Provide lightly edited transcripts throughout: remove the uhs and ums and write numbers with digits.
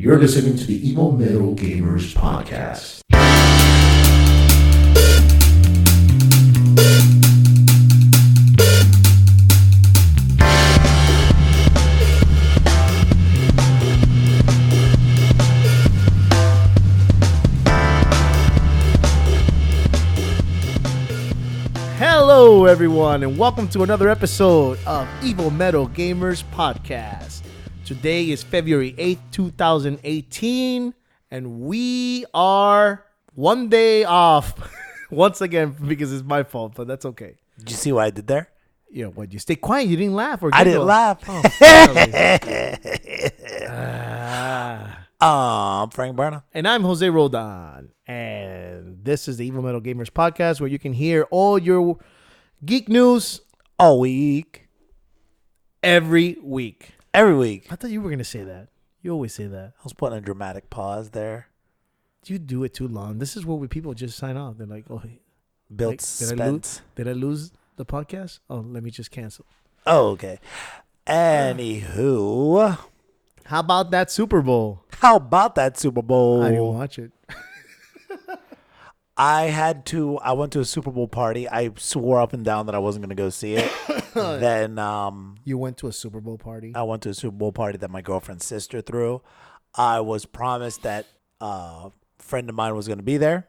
You're listening to the Evil Metal Gamers podcast. Hello, everyone, and welcome to another episode of Evil Metal Gamers podcast. Today is February 8th, 2018, and we are one day off once again because it's my fault, but that's okay. Did you see what I did there? You know what? You stay quiet. You didn't laugh or I giggle. didn't laugh. Oh, I'm Frank Barna. And I'm Jose Roldan, and this is the Evil Metal Gamers podcast where you can hear all your geek news All week. every week. Every week. I thought you were going to say that. You always say that. I was putting a dramatic pause there. You do it too long. This is where people just sign off. They're like, oh, hey, Built like, suspense. did I lose the podcast? Oh, let me just cancel. Oh, okay. Anywho. How about that Super Bowl? How about that Super Bowl? I didn't watch it. I went to a Super Bowl party. I swore up and down that I wasn't going to go see it. Then You went to a Super Bowl party? I went to a Super Bowl party that my girlfriend's sister threw. I was promised that a friend of mine was going to be there.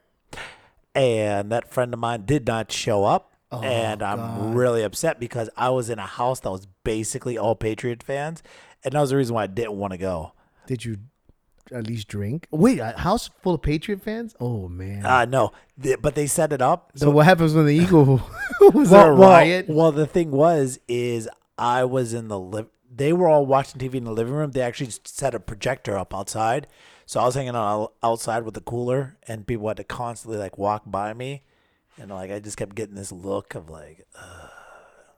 And that friend of mine did not show up. Oh, and I'm God. really upset because I was in a house that was basically all Patriot fans. And that was the reason why I didn't want to go. Did you at least drink? Wait, a house full of Patriot fans? Oh, man. No, but they set it up. So what happens when the Eagle was there a riot? Well, the thing is I was in the they were all watching TV in the living room. They actually set a projector up outside. So I was hanging out outside with the cooler, and people had to constantly like walk by me. And like I just kept getting this look of like,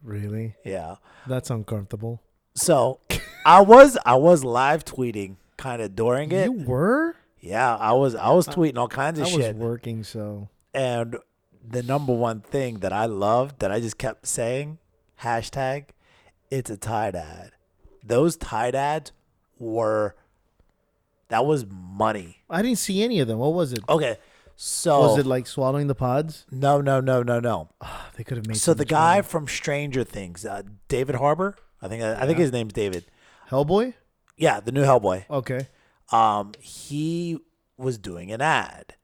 Really? yeah. That's uncomfortable. So I was live tweeting kind of during it. You were? Yeah, I was tweeting all kinds of I shit. was working, so. And the number one thing that I loved that I just kept saying, hashtag, it's a Tide ad. Those Tide ads that was money. I didn't see any of them. What was it? Okay, so. Was it like swallowing the pods? No. They could have made So so the much guy money. from Stranger Things, David Harbour, I think his name's David. Hellboy? Yeah, the new Hellboy. Okay. He was doing an ad,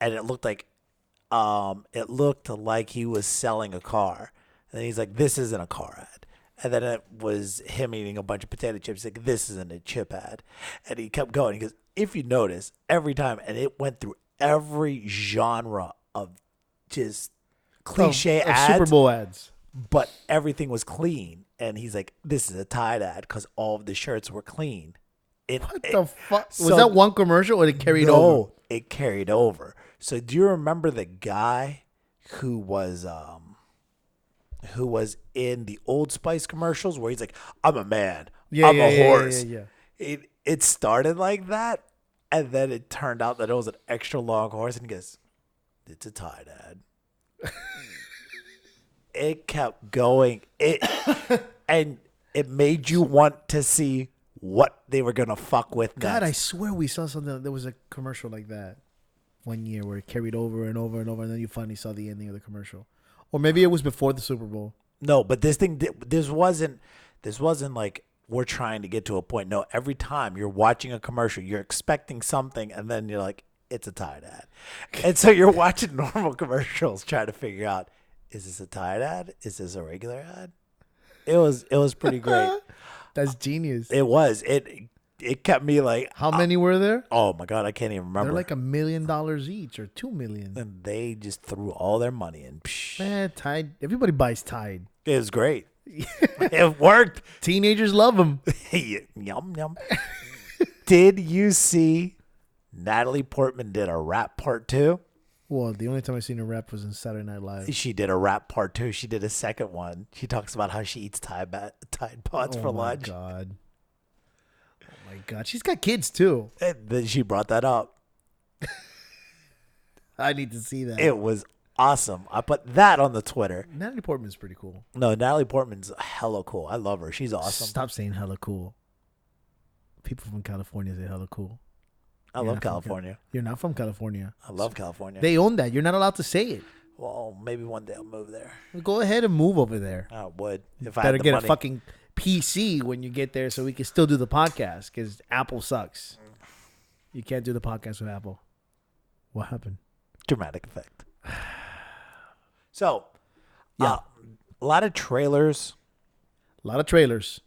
and it looked like he was selling a car. And he's like, "This isn't a car ad." And then it was him eating a bunch of potato chips. He's like, "This isn't a chip ad." And he kept going. He goes, "If you notice, every time," and it went through every genre of just cliche Of ads, Super Bowl ads. but everything was clean. And he's like, "This is a Tide ad because all of the shirts were clean." What the fuck? Was so- that one commercial or it carried over? No, it carried over. So do you remember the guy who was in the Old Spice commercials where he's like, "I'm a man, I'm a horse." Yeah. It started like that, and then it turned out that it was an extra long horse, and he goes, "It's a Tide ad." It kept going. And it made you want to see what they were gonna fuck with God, I next. swear we saw something. There was a commercial like that one year where it carried over and over and over, and then you finally saw the ending of the commercial. Or maybe it was before the Super Bowl. No, but this wasn't like we're trying to get to a point. No, every time you're watching a commercial, you're expecting something, and then you're like, it's a Tide ad. And so you're watching normal commercials trying to figure out, is this a Tide ad? Is this a regular ad? It was pretty great. That's genius. It was. It kept me like, How many were there? oh my God, I can't even remember. They're like $1 million each or $2 million. And they just threw all their money in. Psh, Man, Tide. Everybody buys Tide. it was great. It worked. Teenagers love them. Yum, yum. Did you see Natalie Portman did a rap part 2? Well, the only time I seen her rap was in Saturday Night Live. She did a rap part 2. She did a second one. She talks about how she eats Tide Pods for lunch. God. Oh my God. She's got kids too. And then she brought that up. I need to see that. It was awesome. I put that on the Twitter. Natalie Portman's pretty cool. No, Natalie Portman's hella cool. I love her. She's awesome. Stop saying hella cool. People from California say hella cool. I love California. You're not from California. I love California. They own that. You're not allowed to say it. Well, maybe one day I'll move there. Go ahead and move over there. I would if I Better had the get money. a fucking PC when you get there so we can still do the podcast because Apple sucks. You can't do the podcast with Apple. What happened? Dramatic effect. So, a lot of trailers. A lot of trailers.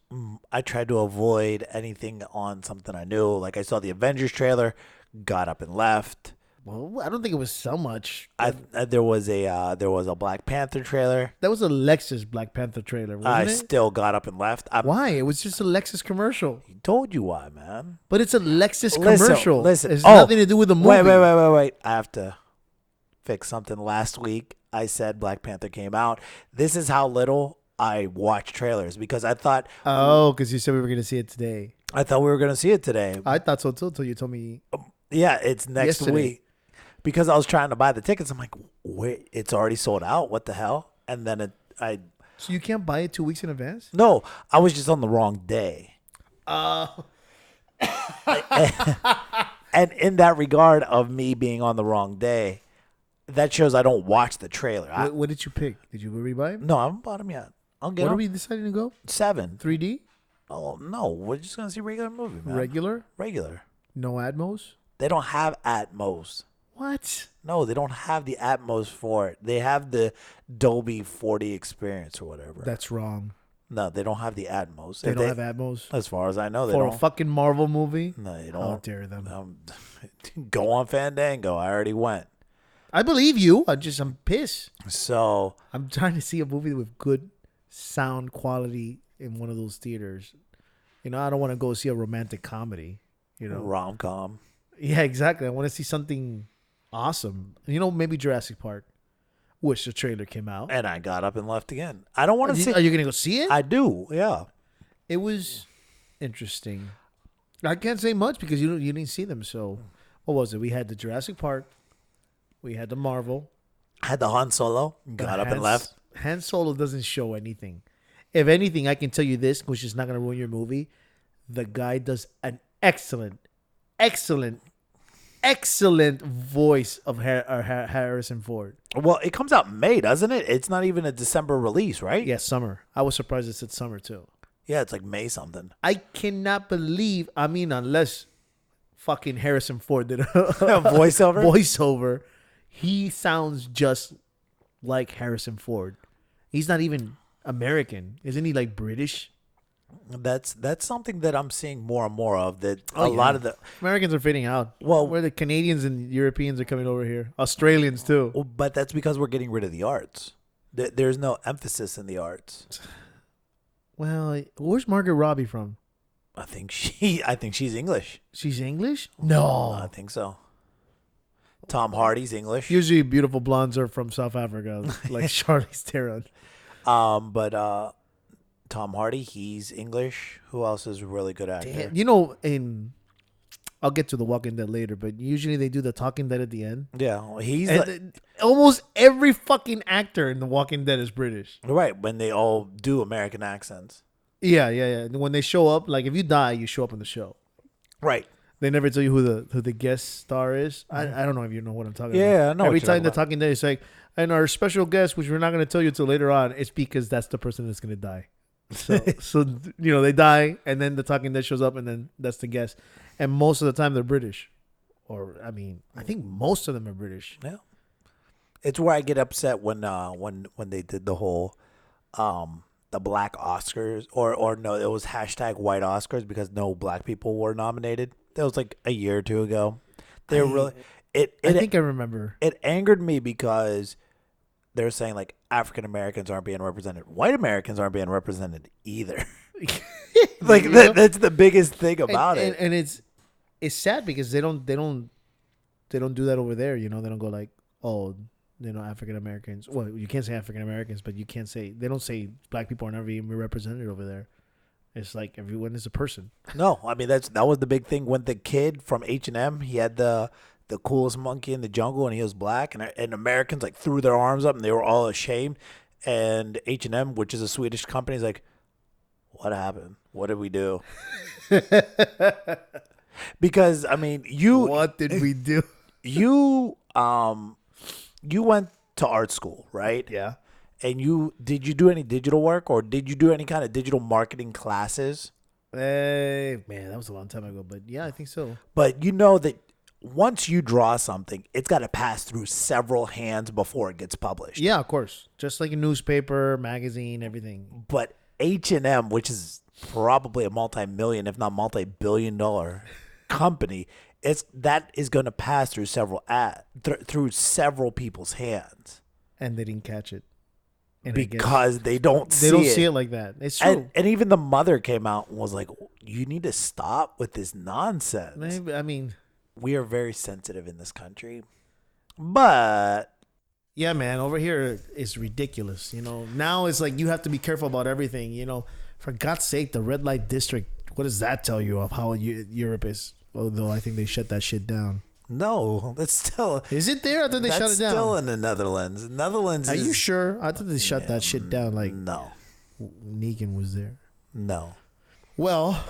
I tried to avoid anything on something I knew. Like I saw the Avengers trailer, got up and left. Well, I don't think it was so much. There was a Black Panther trailer. That was a Lexus Black Panther trailer, wasn't I it? still got up and left. Why? It was just a Lexus commercial. Told you why, man. But it's a Lexus commercial. Listen. It's nothing to do with the movie. Wait. I have to fix something. Last week, I said Black Panther came out. This is how little I watch trailers because I thought. Oh, because you said we were going to see it today. I thought we were going to see it today. I thought so too until you told me. Yeah, it's next Yesterday. week. Because I was trying to buy the tickets. I'm like, wait, it's already sold out. What the hell? And then So you can't buy it 2 weeks in advance? No, I was just on the wrong day. Oh. And in that regard of me being on the wrong day, that shows I don't watch the trailer. What did you pick? Did you rebuy it? No, I haven't bought them yet. I'll get What them. are we deciding to go? 7. 3D? Oh, no. We're just going to see regular movie, man. Regular? No Atmos? They don't have Atmos. What? No, they don't have the Atmos for it. They have the Dolby 40 experience or whatever. That's wrong. No, they don't have the Atmos. They don't have Atmos? As far as I know, they For don't. a fucking Marvel movie? No, they don't. How dare them. Go on Fandango. I already went. I believe you. I'm pissed. So I'm trying to see a movie with good sound quality in one of those theaters. You know, I don't want to go see a romantic comedy. You know, rom-com. Yeah, exactly. I want to see something awesome. You know, maybe Jurassic Park, which the trailer came out. And I got up and left again. I don't want to see. Are you gonna go see it? I do. Yeah. It was interesting. I can't say much because you didn't see them. So, what was it? We had the Jurassic Park. We had the Marvel. I had the Han Solo. Got up and left. Han Solo doesn't show anything. If anything, I can tell you this, which is not going to ruin your movie. The guy does an excellent voice of Harrison Ford. Well, it comes out in May, doesn't it? It's not even a December release, right? Yeah, summer. I was surprised it said summer too. Yeah, it's like May something. I cannot believe. I mean, unless fucking Harrison Ford did a voiceover, he sounds just like Harrison Ford. He's not even American, isn't he? Like British. That's something that I'm seeing more and more of. That a lot of the Americans are fading out. Well, where the Canadians and Europeans are coming over here, Australians too. But that's because we're getting rid of the arts. There's no emphasis in the arts. Well, where's Margaret Robbie from? I think she's English. She's English? No, I think so. Tom Hardy's English. Usually, beautiful blondes are from South Africa, like Charlize Theron. But Tom Hardy, he's English. Who else is a really good actor? Damn. You know, I'll get to The Walking Dead later, but usually they do the Talking Dead at the end. Yeah, well, he's almost every fucking actor in The Walking Dead is British. Right, when they all do American accents. Yeah. When they show up, like if you die, you show up on the show. Right. They never tell you who the guest star is. I don't know if you know what I'm talking about. Yeah, I know. Every time they're talking Dead, it's like, and our special guest, which we're not going to tell you till later on, it's because that's the person that's going to die. So you know, they die, and then the Talking Dead shows up, and then that's the guest. And most of the time, they're British. Or, I mean, I think most of them are British. Yeah. It's where I get upset when they did the whole the black Oscars, or no, it was #white Oscars because no black people were nominated. That was like a year or two ago. They were really I think I remember. It angered me because they're saying like African Americans aren't being represented. White Americans aren't being represented either. Like that's the biggest thing about it. And it's sad because they don't do that over there. You know, they don't go like, oh, you know, African Americans. Well, you can't say African Americans, but they don't say black people are never even represented over there. It's like everyone is a person. No, I mean that was the big thing when the kid from H&M, he had the coolest monkey in the jungle and he was black, and Americans like threw their arms up and they were all ashamed, and H&M, which is a Swedish company, is like, what happened? What did we do? Because I mean, you What did we do? you you went to art school, right? Yeah. And did you do any digital work or did you do any kind of digital marketing classes? Hey, man, that was a long time ago, but yeah, I think so. But you know that once you draw something, it's got to pass through several hands before it gets published. Yeah, of course. Just like a newspaper, magazine, everything. But H&M, which is probably a multi-million, if not multi-billion-dollar company, that is going to pass through through several people's hands And they didn't catch it. And because they don't they see don't it. see it like that. It's true. And even the mother came out and was like, "You need to stop with this nonsense." Maybe, I mean, We are very sensitive in this country, but yeah, man, over here it's ridiculous. You know, now it's like you have to be careful about everything. You know, for God's sake, the red light district. What does that tell you of how Europe is? Although I think they shut that shit down. no, that's still. Is it there? I thought they shut That's it down. still in the Netherlands. Netherlands. Are is, you sure? I thought they shut that shit down. Like No, Negan was there. no. Well,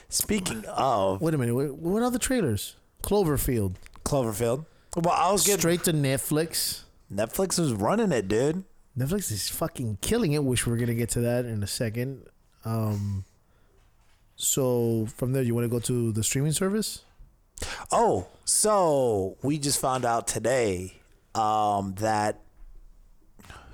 Speaking of wait a minute. What other trailers? Cloverfield. Cloverfield, well, I was getting Straight to Netflix. Netflix was running it, dude. Netflix is fucking killing it. Wish we were gonna get to that in a second. So from there, you want to go to the streaming service? Oh, so we just found out today that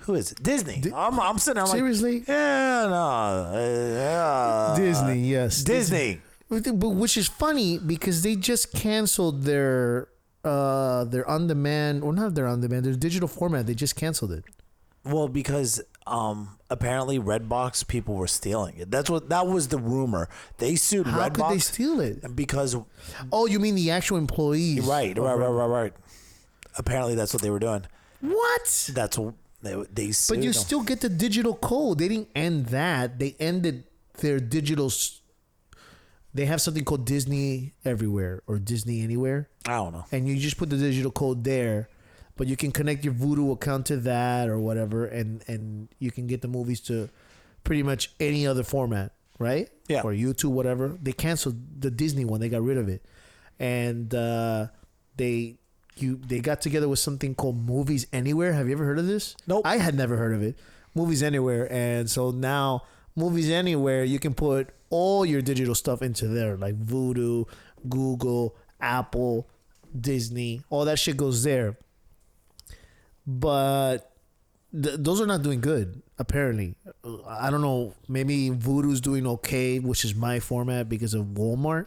who is it? Disney. I'm sitting there I'm Seriously? like, yeah, no, Disney, yes. Disney. But which is funny because they just canceled their on demand, or not their on demand, their digital format. They just canceled it. Well, because apparently Redbox people were stealing it. That was the rumor. They sued How Redbox could they steal it? because Oh, you mean the actual employees? right. Apparently that's what they were doing. What? That's what they sued But you them. still get the digital code. They didn't end that. They ended their digital. They have something called Disney Everywhere or Disney Anywhere, I don't know. and you just put the digital code there. But you can connect your Voodoo account to that or whatever, and you can get the movies to pretty much any other format, right? Yeah. Or YouTube, whatever. They canceled the Disney one. They got rid of it, and they got together with something called Movies Anywhere. Have you ever heard of this? Nope. I had never heard of it. Movies Anywhere, and so now Movies Anywhere, you can put all your digital stuff into there, like Voodoo, Google, Apple, Disney, all that shit goes there. But those are not doing good, apparently. I don't know. Maybe Voodoo's doing okay, which is my format because of Walmart.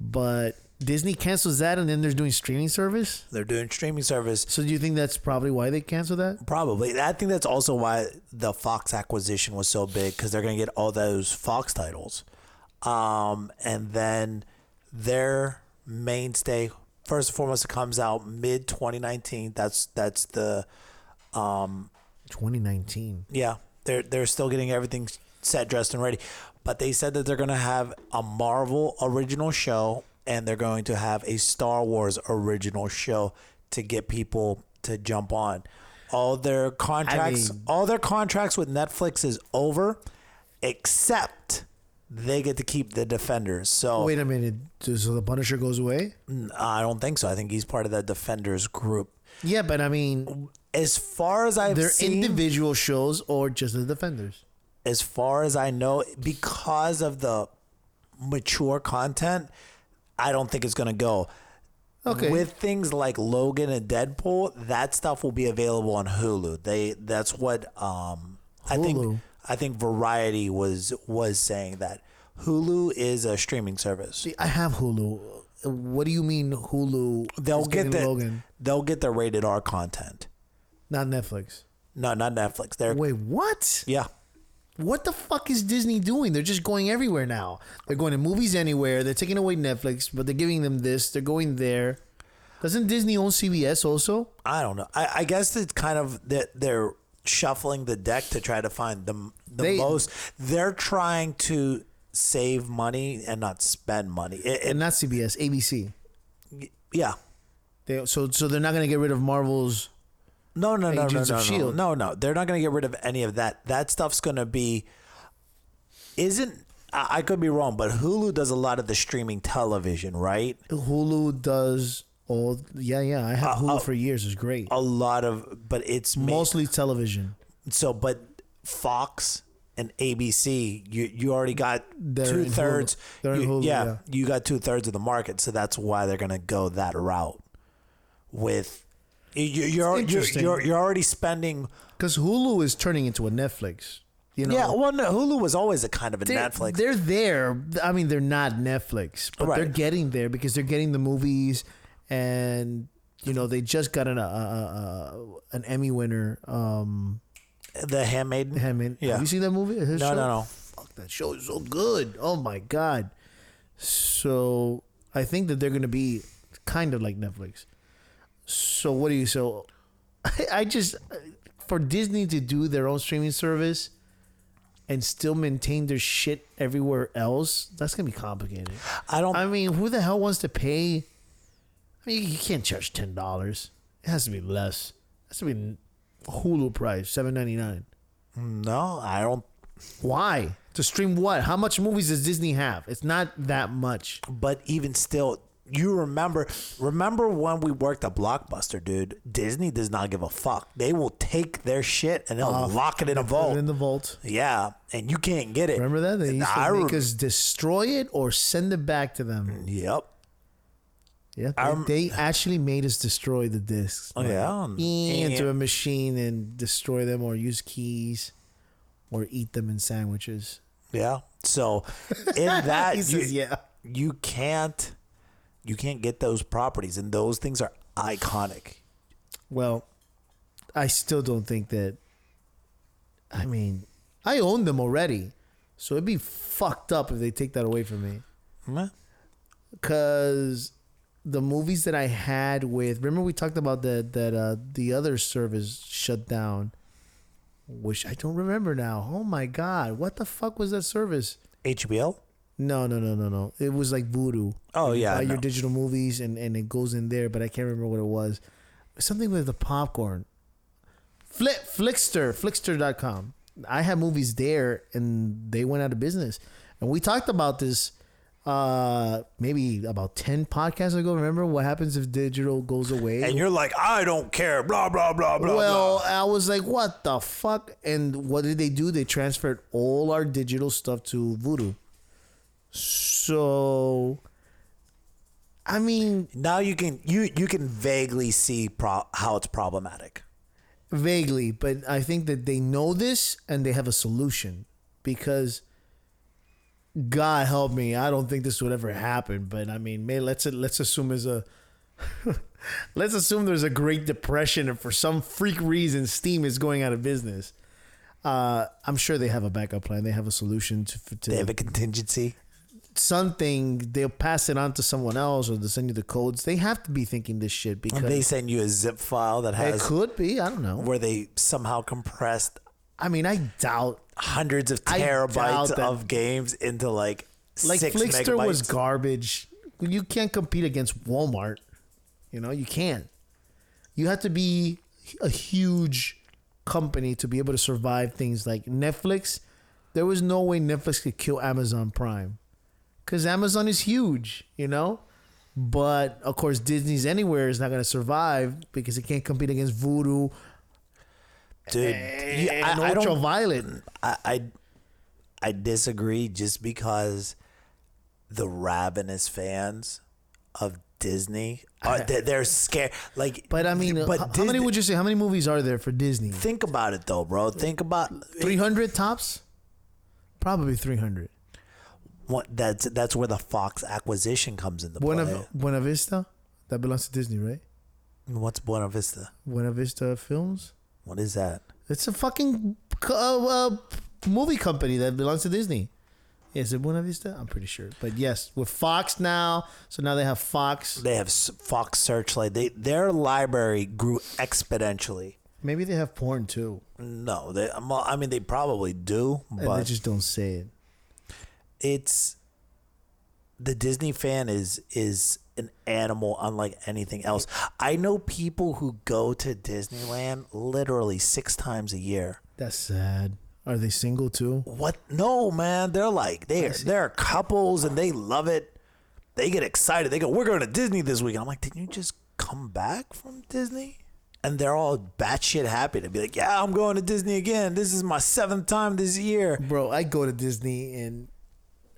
But Disney cancels that, and then they're doing streaming service. They're doing streaming service. So do you think that's probably why they canceled that? Probably. I think that's also why the Fox acquisition was so big, because they're going to get all those Fox titles. And then their mainstay, first and foremost, it comes out mid 2019. That's the 2019. yeah. They're still getting everything set, dressed, and ready. But they said that they're going to have a Marvel original show, and they're going to have a Star Wars original show to get people to jump on. All their contracts with Netflix is over, except they get to keep the Defenders. So Wait a minute. So the Punisher goes away? I don't think so. I think he's part of that Defenders group. Yeah, but I mean, As far as I've they're seen, individual shows or just the Defenders? as far as I know, because of the mature content, I don't think it's going to go. Okay. With things like Logan and Deadpool, that stuff will be available on Hulu. That's what Hulu. I think Variety was saying that Hulu is a streaming service. See, I have Hulu. What do you mean Hulu? They'll is get getting Logan, the rated R content. not Netflix. No, not Netflix. They're Wait, what? yeah. What the fuck is Disney doing? They're just going everywhere now. They're going to Movies Anywhere. They're taking away Netflix, but they're giving them this. They're going there. Doesn't Disney own CBS also? I don't know. I guess it's kind of that they're shuffling the deck to try to find the most. They're trying to save money and not spend money. And not CBS, ABC. Yeah. So they're not going to get rid of Marvel's. No. Agents of S.H.I.E.L.D.. No. They're not going to get rid of any of that. That stuff's going to be. I could be wrong, but Hulu does a lot of the streaming television, right? Hulu does all. Yeah. I have Hulu for years. It's great. A lot of, but it's Mostly television. so. But Fox and ABC, you already got They're in 2/3. Hulu. They're in Hulu, yeah. You got 2/3 of the market, so that's why they're gonna go that route. With you're interesting. you're already spending. Because Hulu is turning into a Netflix. You know? Yeah, well, no, Hulu was always a kind of a Netflix. They're there. I mean, they're not Netflix, but they're getting there because they're getting the movies, and they just got an Emmy winner. The Handmaiden. Yeah. Have you seen that movie? No. Fuck, that show is so good. Oh my god. So I think that they're gonna be kind of like Netflix. So what do you? So I just for Disney to do their own streaming service and still maintain their shit everywhere else, that's gonna be complicated. I mean, who the hell wants to pay? I mean, you can't charge $10. It has to be less. It has to be Hulu price, $7.99. No, I don't. Why? To stream what? How much movies does Disney have? It's not that much. But even still, you remember when we worked at Blockbuster, dude? Disney does not give a fuck. They will take their shit and they'll lock it in a vault. Put it in the vault. Yeah, and you can't get it. Remember that? They used to make us destroy it or send it back to them. Yep. Yeah, they actually made us destroy the discs. Oh, yeah. Into a machine and destroy them or use keys or eat them in sandwiches. Yeah. So in that, He says, yeah. You can't get those properties, and those things are iconic. Well, I still don't think that. I mean, I own them already, so it'd be fucked up if they take that away from me. Because the movies that I had remember we talked about the other service shut down, which I don't remember now. Oh my god, what the fuck was that service? HBO? No. It was like Vudu. Oh yeah, buy your digital movies and it goes in there, but I can't remember what it was. Something with the popcorn. Flickster.com. I had movies there, and they went out of business. And we talked about this. Maybe about 10 podcasts ago. Remember what happens if digital goes away? And you're like, I don't care, blah, blah, blah, blah. Well, blah. I was like, what the fuck? And what did they do? They transferred all our digital stuff to Vudu. So, I mean, now you can vaguely see how it's problematic. Vaguely, but I think that they know this and they have a solution, because God help me, I don't think this would ever happen. But I mean, let's assume there's a Great Depression, and for some freak reason, Steam is going out of business. I'm sure they have a backup plan. They have a solution to they have a contingency. Something, they'll pass it on to someone else, or they'll send you the codes. They have to be thinking this shit, because they send you a zip file that has. It could be. I don't know. Where they somehow compressed. I mean, I doubt hundreds of terabytes of games into like 6 Flickster megabytes. was garbage. You can't compete against Walmart. You can't. You have to be a huge company to be able to survive things like Netflix. There was no way Netflix could kill Amazon Prime, because Amazon is huge, But of course, Disney's Anywhere is not going to survive because it can't compete against Vudu. Dude, and Ultraviolet. I disagree, just because the ravenous fans of Disney they're scared. Like, but I mean, how many would you say? How many movies are there for Disney? Think about it though, bro. Think about 300 tops. Probably 300. That's where the Fox acquisition comes into play. Buena Vista, that belongs to Disney, right? What's Buena Vista? Buena Vista Films. What is that? It's a fucking movie company that belongs to Disney. Yeah, is it Buena Vista? I'm pretty sure. But yes, with Fox now, so now they have Fox. They have Fox Searchlight. Their library grew exponentially. Maybe they have porn too. No, they probably do, but and they just don't say it. It's the Disney fan is an animal unlike anything else. I know people who go to Disneyland literally 6 times a year. That's sad. Are they single too? What? No, man. They're like they're couples and they love it. They get excited. They go, "We're going to Disney this week." And I'm like, "Didn't you just come back from Disney?" And they're all batshit happy to be like, "Yeah, I'm going to Disney again. This is my 7th time this year." Bro, I go to Disney and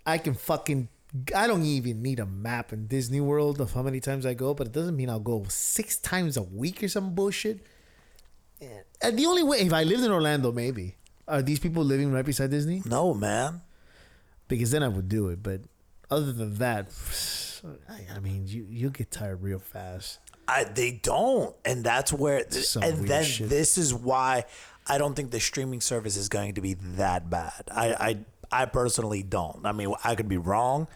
I don't even need a map in Disney World of how many times I go, but it doesn't mean I'll go 6 times a week or some bullshit. And the only way, if I lived in Orlando, maybe. Are these people living right beside Disney? No, man. Because then I would do it. But other than that, I mean, you get tired real fast. They don't, and that's where. And then shit. This is why I don't think the streaming service is going to be that bad. I personally don't. I mean, I could be wrong,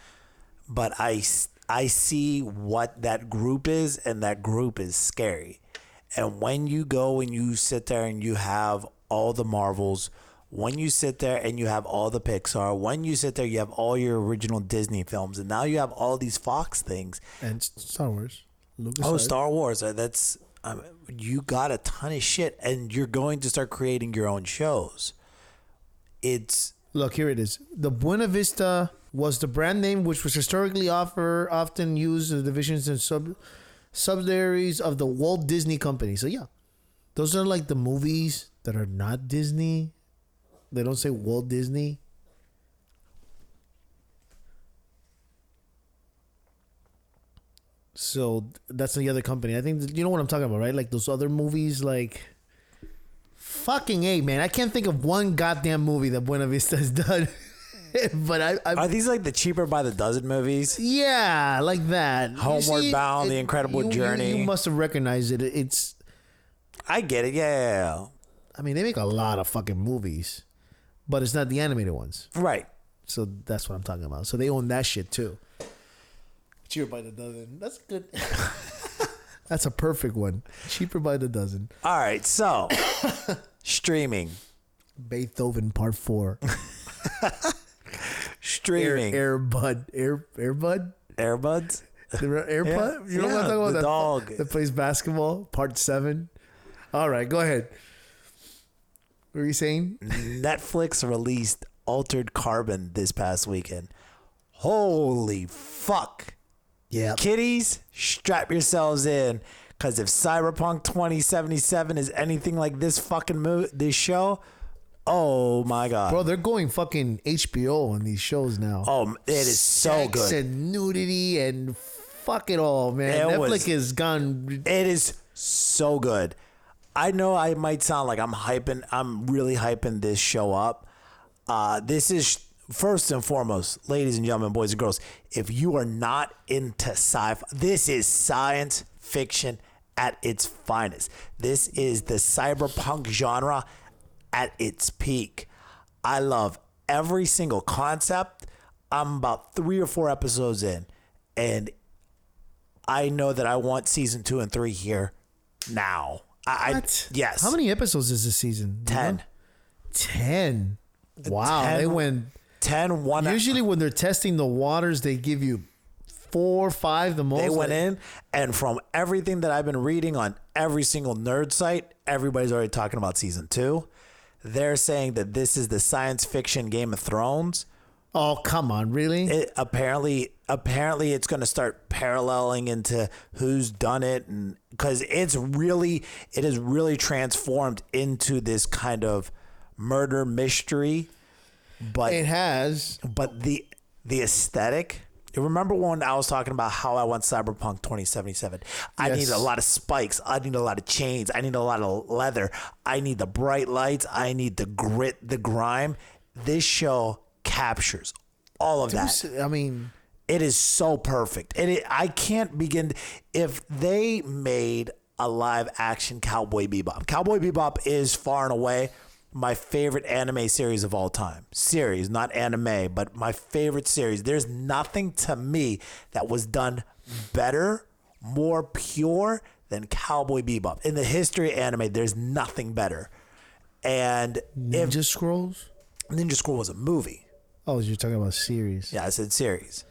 but I see what that group is, and that group is scary. And when you go and you sit there and you have all the Marvels, when you sit there and you have all the Pixar, when you sit there, you have all your original Disney films, and now you have all these Fox things. And Star Wars. Star Wars. That's you got a ton of shit, and you're going to start creating your own shows. Look, here it is. The Buena Vista was the brand name which was historically often used in the divisions and subsidiaries of the Walt Disney Company. So yeah, those are like the movies that are not Disney. They don't say Walt Disney. So that's the other company. I think you know what I'm talking about, right? Like those other movies, like fucking A, man. I can't think of one goddamn movie that Buena Vista has done. But I are these like the cheaper by the dozen movies? Yeah, like that. Homeward Bound, The Incredible Journey. You must have recognized it. It's. I get it. Yeah. I mean, they make a lot of fucking movies, but it's not the animated ones. Right. So that's what I'm talking about. So they own that shit too. Cheaper by the dozen. That's good. That's a perfect one. Cheaper by the dozen. All right. So streaming. Beethoven Part 4. Streaming. Airbud. Airbuds. The AirPod? Yeah. You know what I'm talking about? The dog that plays basketball. Part 7. All right, go ahead. What were you saying? Netflix released Altered Carbon this past weekend. Holy fuck. Yeah. Kiddies, strap yourselves in. Because if Cyberpunk 2077 is anything like this fucking this show, oh my God. Bro, they're going fucking HBO on these shows now. Oh, it is so Sex good. and nudity and fuck it all, man. Netflix is gone. It is so good. I know I might sound like I'm really hyping this show up. This is first and foremost, ladies and gentlemen, boys and girls, if you are not into sci-fi, this is science fiction at its finest. This is the cyberpunk genre at its peak. I love every single concept. I'm about 3 or 4 episodes in, and I know that I want season 2 and 3 here now. What? Yes. How many episodes is this season? 10. 10. Wow. 10, they went 10. Usually when they're testing the waters, they give you 4 or 5 the most. They went in, and from everything that I've been reading on every single nerd site, everybody's already talking about season 2. They're saying that this is the science fiction Game of Thrones. Oh, come on, really? Apparently it's going to start paralleling into who's done it, and because it has really transformed into this kind of murder mystery. But it has. But the aesthetic. You remember when I was talking about how I want Cyberpunk 2077? I need a lot of spikes. I need a lot of chains. I need a lot of leather. I need the bright lights. I need the grit, the grime. This show captures all of that. I mean, it is so perfect. And I can't begin. If they made a live action Cowboy Bebop. Cowboy Bebop is far and away my favorite anime series of all time. Series, not anime, but my favorite series. There's nothing to me that was done better, more pure than Cowboy Bebop. In the history of anime, there's nothing better. And Ninja Scrolls? Ninja Scroll was a movie. Oh, you're talking about series. Yeah, I said series.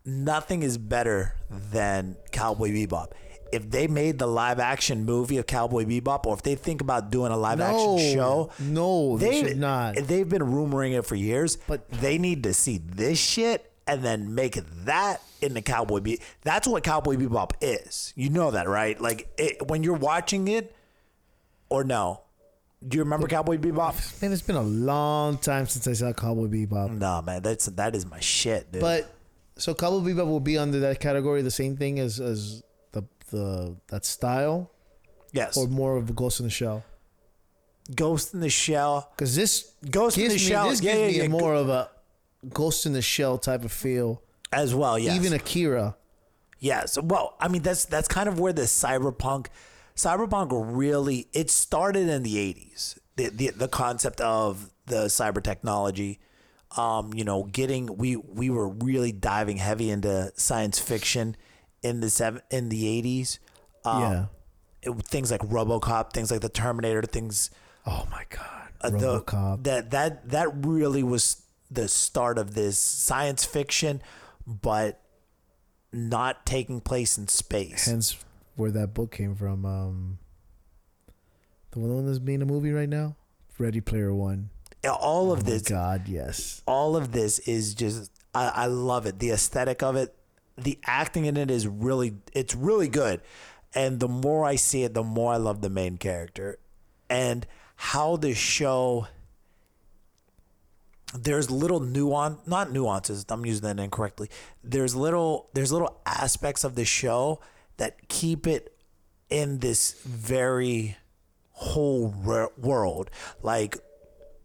Nothing is better than Cowboy Bebop. if they made the live action movie of Cowboy Bebop, or if they think about doing a live action show, no, they should not. They've been rumoring it for years, But- they need to see this shit and then make that into Cowboy Bebop. That's what Cowboy Bebop is. You know that, right? Like when you're watching it, or no? Do you remember Cowboy Bebop? Man, it's been a long time since I saw Cowboy Bebop. No, man, that is my shit, dude. But so Cowboy Bebop will be under that category, the same thing as the that style, yes, or more of a Ghost in the Shell. Ghost in the Shell. Because this Ghost in the Shell, this gives me more of a Ghost in the Shell type of feel as well. Yes, even Akira. Yes. Well, I mean that's kind of where the cyberpunk really, it started in the 80s. The concept of the cyber technology, we were really diving heavy into science fiction in the 80s. Things like RoboCop, things like the Terminator, things. Oh my God, RoboCop. That really was the start of this science fiction, but not taking place in space. Hence where that book came from. The one that's being a movie right now, Ready Player One. All of this, God, yes. All of this is just, I love it. The aesthetic of it, the acting in it it's really good. And the more I see it, the more I love the main character, and how the show. There's little not nuances. I'm using that incorrectly. There's little aspects of the show that keep it in this very whole world. Like,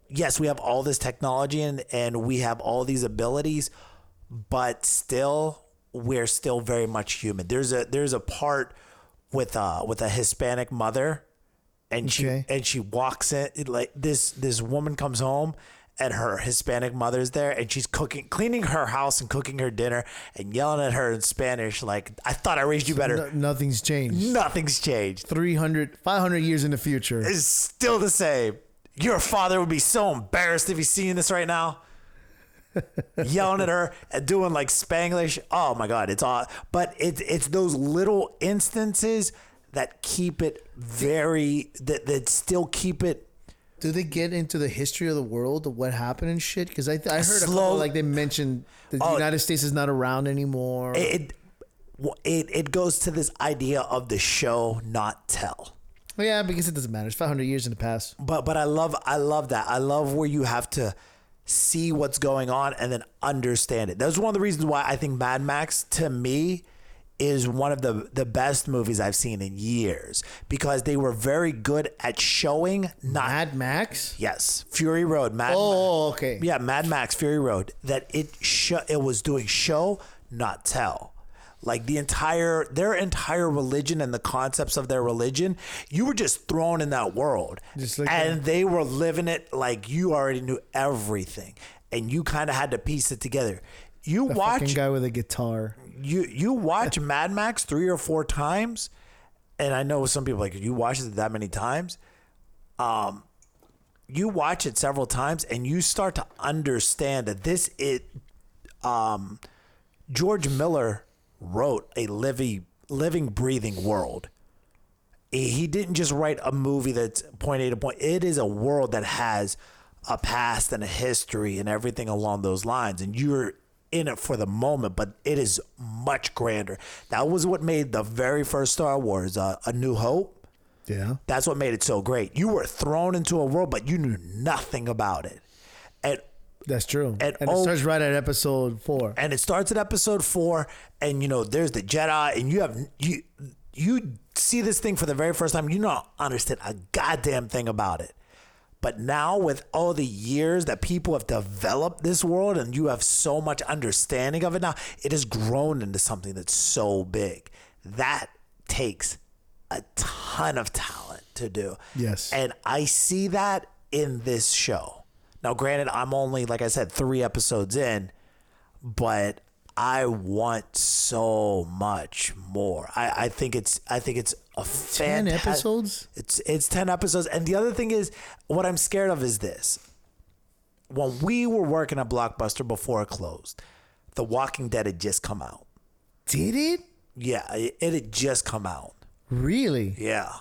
yes, we have all this technology and we have all these abilities, but still, we're still very much human. There's a part with a Hispanic mother, and she walks in, like this woman comes home. And her Hispanic mother's there, and she's cleaning her house and cooking her dinner and yelling at her in Spanish, like, I thought I raised you better. Nothing's changed. Nothing's changed. 500 years in the future. It's still the same. Your father would be so embarrassed if he's seeing this right now. Yelling at her and doing like Spanglish. Oh my God, it's all. But it's those little instances that keep it that still keep it. Do they get into the history of the world, of what happened and shit? Because I heard a couple, like they mentioned the United States is not around anymore. It goes to this idea of the show not tell. Well, yeah, because it doesn't matter. It's 500 years in the past. But I love that. I love where you have to see what's going on and then understand it. That's one of the reasons why I think Mad Max, to me, is one of the best movies I've seen in years, because they were very good at showing. Mad Max? Yes, Fury Road. Okay. Yeah, Mad Max, Fury Road. That it was doing show, not tell. Like their entire religion and the concepts of their religion, you were just thrown in that world, and they were living it like you already knew everything, and you kind of had to piece it together. You watch fucking guy with a guitar. You watch Mad Max 3 or 4 times, and I know some people are like, you watch it that many times. You watch it several times, and you start to understand that George Miller wrote a living, breathing world. He didn't just write a movie that's point A to point. It is a world that has a past and a history and everything along those lines, and you're in it for the moment, but it is much grander. That was what made the very first Star Wars, A New Hope. Yeah. That's what made it so great. You were thrown into a world, but you knew nothing about it. And that's true. And it starts right at episode 4. And it starts at episode 4, and there's the Jedi, and you see this thing for the very first time. You don't understand a goddamn thing about it. But now, with all the years that people have developed this world, and you have so much understanding of it now, it has grown into something that's so big. That takes a ton of talent to do. Yes. And I see that in this show. Now, granted, I'm only, like I said, 3 episodes in, but I want so much more. I think it's a 10 episodes? It's 10 episodes. And the other thing is, what I'm scared of is this. When we were working at Blockbuster before it closed, The Walking Dead had just come out. Did it? Yeah, it had just come out. Really? Yeah.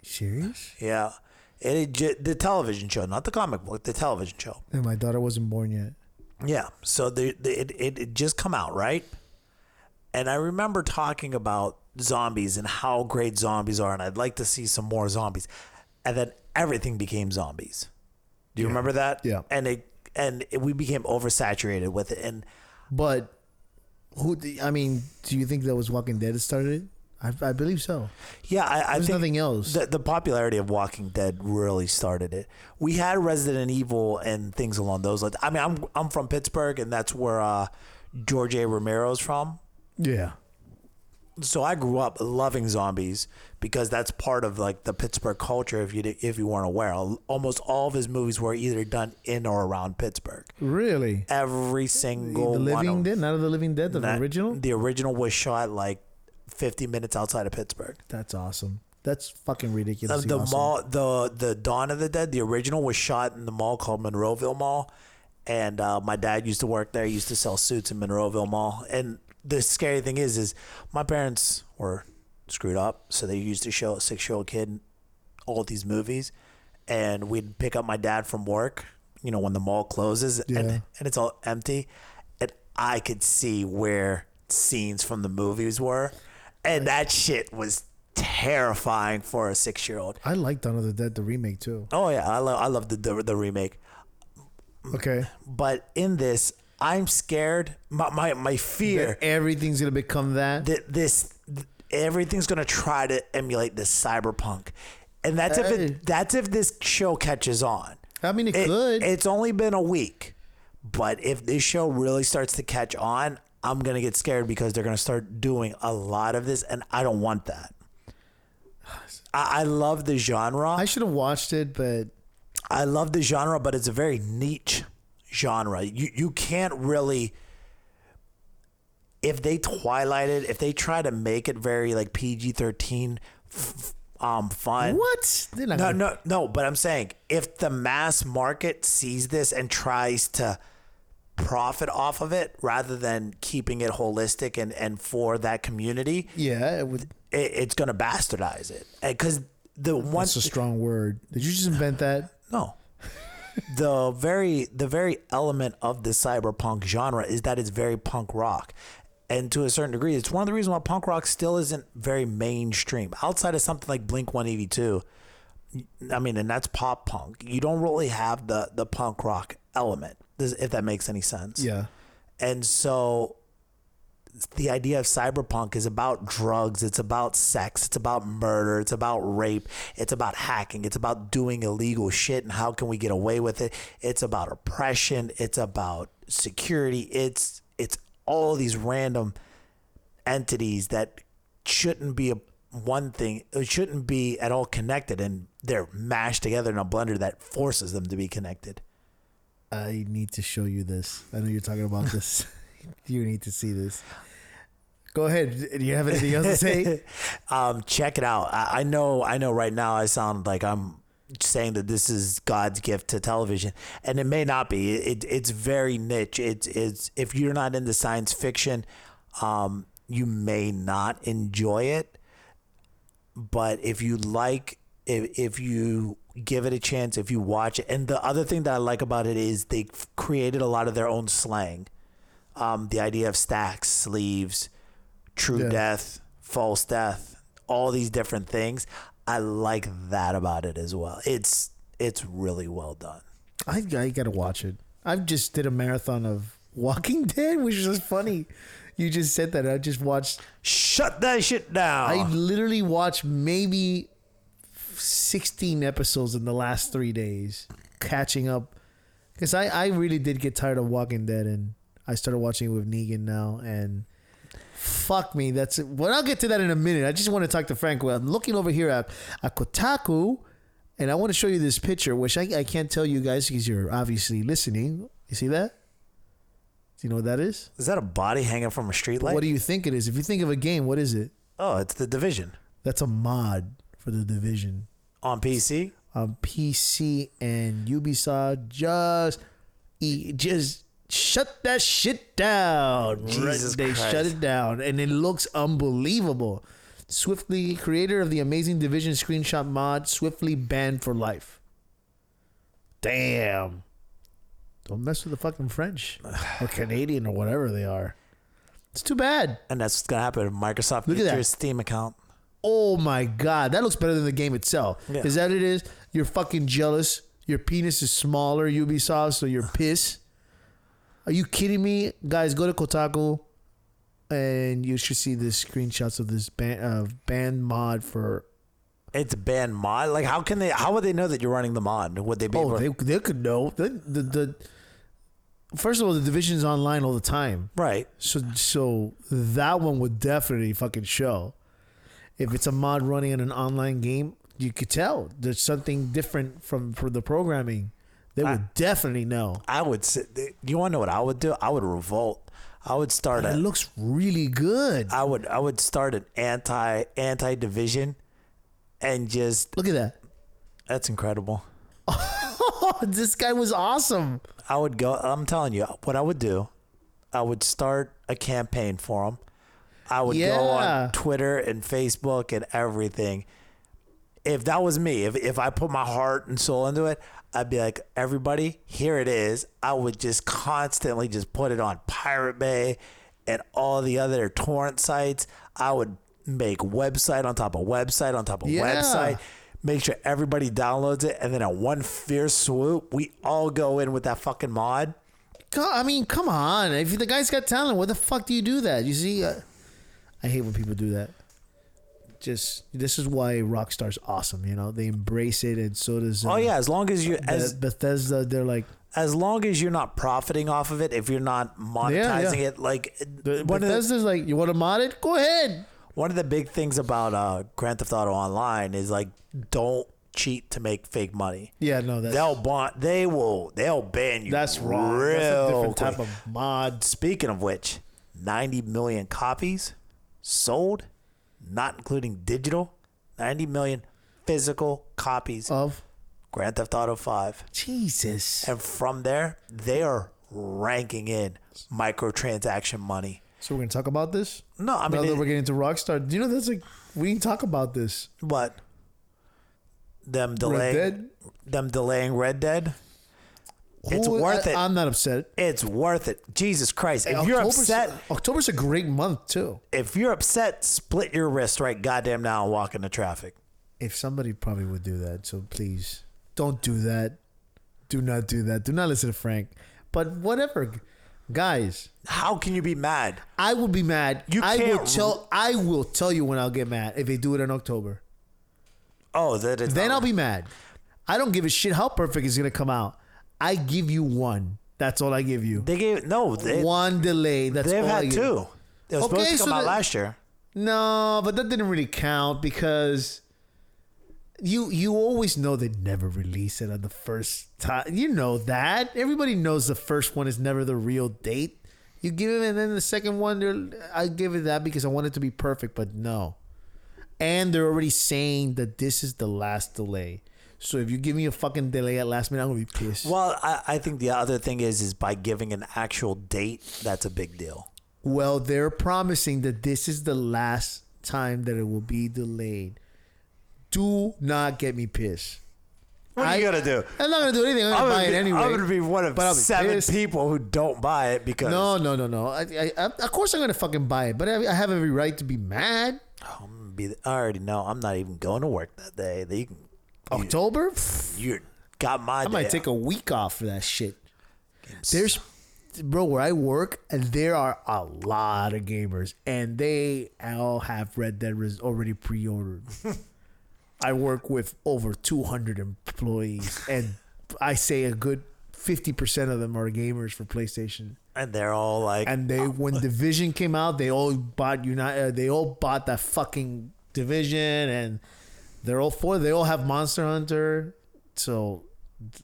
Serious? Yeah. The television show, not the comic book, the television show. And my daughter wasn't born yet. Yeah. So it just come out, right? And I remember talking about zombies and how great zombies are, and I'd like to see some more zombies. And then everything became zombies. Do you remember that? Yeah. We became oversaturated with it. And But do you think that was Walking Dead that started it? I believe so. yeah, I There's think nothing else. The popularity of Walking Dead really started it. We had Resident Evil and things along those lines. I mean, I'm from Pittsburgh, and that's where George A. Romero's from. Yeah. So I grew up loving zombies because that's part of like the Pittsburgh culture. If you weren't aware, almost all of his movies were either done in or around Pittsburgh. Really? Every single The Living one. Dead? Not of the Living Dead, the original? The original was shot like 50 minutes outside of Pittsburgh. That's awesome. That's fucking ridiculous. The mall, the Dawn of the Dead, the original was shot in the mall called Monroeville Mall, and my dad used to work there. He used to sell suits in Monroeville Mall. And the scary thing is my parents were screwed up, so they used to show a 6-year-old kid all of these movies, and we'd pick up my dad from work, when the mall closes, and it's all empty, and I could see where scenes from the movies were, and that shit was terrifying for a 6-year-old. I like Dawn of the Dead, the remake too. Oh yeah, I love the remake. Okay. But in this, I'm scared. My fear That everything's gonna become that. Everything's gonna try to emulate this cyberpunk, and that's if this show catches on. I mean, it could. It's only been a week, but if this show really starts to catch on, I'm gonna get scared because they're gonna start doing a lot of this, and I don't want that. I love the genre. I should have watched it, but I love the genre, but it's a very niche genre. You can't really, if they twilight it, if they try to make it very like PG-13 fun. What? No, but I'm saying if the mass market sees this and tries to profit off of it rather than keeping it holistic and for that community, yeah, it would. It's going to bastardize it. Because That's a strong word. Did you just invent that? No. The very element of the cyberpunk genre is that it's very punk rock. And to a certain degree, it's one of the reasons why punk rock still isn't very mainstream. Outside of something like Blink-182, I mean, and that's pop punk. You don't really have the punk rock element, if that makes any sense. Yeah. And so the idea of cyberpunk is about drugs, it's about sex, it's about murder, it's about rape, it's about hacking, it's about doing illegal shit and how can we get away with it. It's about oppression, it's about security, it's all these random entities that shouldn't be one thing, it shouldn't be at all connected, and they're mashed together in a blender that forces them to be connected. I need to show you this. I know you're talking about this. You need to see this. Go ahead. Do you have anything else to say? Check it out. I know right now I sound like I'm saying that this is God's gift to television, and it may not be. It's very niche. It's if you're not into science fiction, you may not enjoy it. But if you like, if you give it a chance, if you watch it, and the other thing that I like about it is they created a lot of their own slang. The idea of stacks, sleeves, true death, false death, all these different things. I like that about it as well. It's really well done. I gotta watch it. I just did a marathon of Walking Dead, which is funny. You just said that. I just watched. Shut that shit down. I literally watched maybe 16 episodes in the last 3 days, catching up. Because I really did get tired of Walking Dead, and I started watching it with Negan now, and fuck me, that's it. Well, I'll get to that in a minute. I just want to talk to Frank. I'm looking over here at Kotaku, and I want to show you this picture, which I can't tell you guys because you're obviously listening. You see that? Do you know what that is? Is that a body hanging from a street light? What do you think it is? If you think of a game, what is it? Oh, it's The Division. That's a mod for The Division. On PC? On PC, and Ubisoft just shut that shit down. Jesus They Christ. shut it down, and it looks unbelievable. Swiftly, creator of the amazing Division screenshot mod, swiftly banned for life. Damn. Don't mess with the fucking French or Canadian or whatever they are. It's too bad. And that's what's gonna happen if Microsoft Look at gets your that. Steam account. Oh my God. That looks better than the game itself. Yeah. Is that what it is? You're fucking jealous. Your penis is smaller, Ubisoft, so you're pissed. Are you kidding me? Guys, go to Kotaku and you should see the screenshots of this banned mod for... It's a banned mod. Like, how would they know that you're running the mod? Would they be able to... they could know. First of all, the Division's online all the time. Right. So that one would definitely fucking show. If it's a mod running in an online game, you could tell there's something different for the programming. They would definitely know. I would say, you want to know what I would do? I would revolt. I would start It looks really good. I would start an anti division and just Look at that. that's incredible. Oh, this guy was awesome. I would go. I'm telling you what I would do. I would start a campaign for him. I would go on Twitter and Facebook and everything. If that was me, if I put my heart and soul into it, I'd be like, everybody, here it is. I would just constantly just put it on Pirate Bay and all the other torrent sites. I would make website on top of website on top of website. Make sure everybody downloads it, and then in one fierce swoop, we all go in with that fucking mod. I mean, come on. If the guy's got talent, what the fuck do you do that? You see, I hate when people do that. This is why Rockstar's awesome. You know, they embrace it, and so does. Oh yeah, as long as you Bethesda, they're like, as long as you're not profiting off of it, if you're not monetizing it, like Bethesda's like, you want to mod it? Go ahead. One of the big things about Grand Theft Auto Online is like, don't cheat to make fake money. Yeah, no, they'll ban you. That's wrong. Real That's a different quick. type of mod. Speaking of which, 90 million copies sold, not including digital. 90 million physical copies Of Grand Theft Auto 5. Jesus. And from there, they are ranking in microtransaction money. So we're gonna talk about this. No, I mean, now that we're getting into Rockstar, do you know that's like we can talk about this. what? Them delaying Red Dead. It's worth it. I'm not upset. It's worth it. Jesus Christ. If you're October's- upset, October's a great month too. if you're upset, split your wrist right goddamn now and walk into traffic. If somebody probably would do that, so please don't do that. Do not do that. Do not listen to Frank. But whatever, guys. How can you be mad? I will be mad. I will tell you when I'll get mad if they do it in October. Oh, that is Then I'll be mad. I don't give a shit how perfect it's gonna come out. I give you one. That's all I give you. one delay. That's they've all I had give. two. It was supposed to come out last year. No, but that didn't really count because you always know they never release it on the first time. You know that. Everybody knows the first one is never the real date. You give it, and then the second one, I give it that because I want it to be perfect, but no. And they're already saying that this is the last delay. So if you give me a fucking delay at last minute, I'm gonna be pissed. Well, I think the other thing is by giving an actual date, that's a big deal. Well, they're promising that this is the last time that it will be delayed. Do not get me pissed. What are you gonna do? I'm not gonna do anything. I'm gonna buy it anyway. I'm gonna be one of But I'll be 7 pissed. people who don't buy it because No. I, of course I'm gonna fucking buy it, but I have every right to be mad. I already know. I'm not even going to work that day. October? You got my. I might take a week off for that shit. Bro, where I work, and there are a lot of gamers, and they all have Red Dead already pre-ordered. I work with over 200 employees, and I say a good 50% of them are gamers for PlayStation. And they're all like, And when Division came out, they all bought they all bought that fucking Division, and they're all for. They all have Monster Hunter, so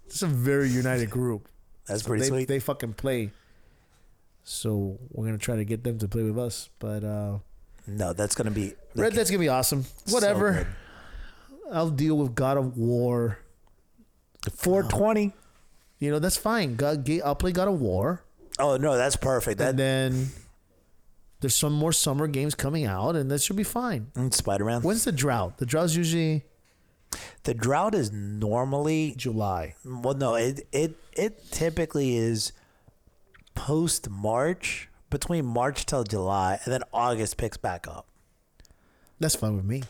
it's a very united group. That's pretty sweet. They fucking play. So we're gonna try to get them to play with us, but no, that's gonna be Red Dead's gonna be awesome. Whatever. So I'll deal with God of War. 420. You know, that's fine. I'll play God of War. Oh no, that's perfect. And then There's some more summer games coming out, and that should be fine. And Spider-Man. When's the drought? The drought's usually The drought is normally July. well, no, it typically is post March, between March till July, and then August picks back up. That's fine with me.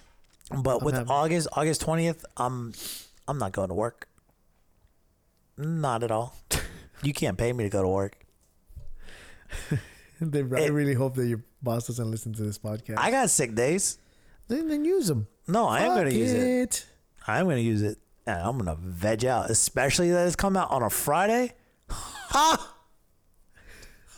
But with happy. August 20th, I'm not going to work. Not at all. You can't pay me to go to work. I really hope that your boss doesn't listen to this podcast. I got sick days. Then use them. No, I am going to use it. I'm going to use it. And I'm going to veg out, especially that it's coming out on a Friday. Ha!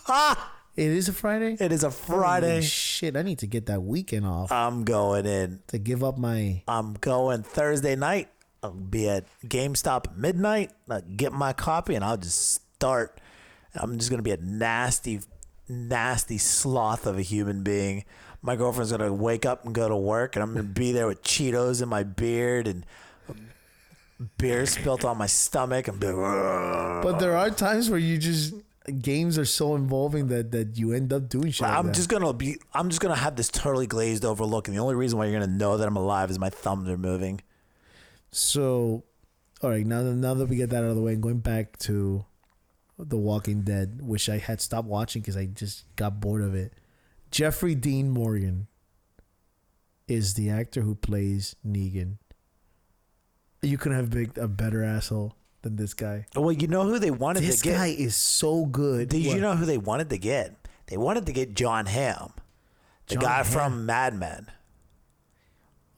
Ha! It is a Friday? It is a Friday. Holy shit, I need to get that weekend off I'm going in. to give up my... I'm going Thursday night. I'll be at GameStop at midnight. I'll get my copy and I'll just start. I'm just going to be a nasty, nasty sloth of a human being. My girlfriend's going to wake up and go to work, and I'm going to be there with Cheetos in my beard and beer spilt on my stomach. And be like, But there are times where you just... Games are so involving that you end up doing shit like I'm that. just gonna have this totally glazed over look, and the only reason why you're gonna know that I'm alive is my thumbs are moving. So, all right, now that we get that out of the way, and going back to The Walking Dead, which I had stopped watching because I just got bored of it. Jeffrey Dean Morgan is the actor who plays Negan. You couldn't have picked a better asshole than this guy. Well, you know who they wanted This to get? guy is so good. Did What? you know who they wanted to get? They wanted to get John Hamm, the John guy Hamm? from Mad Men.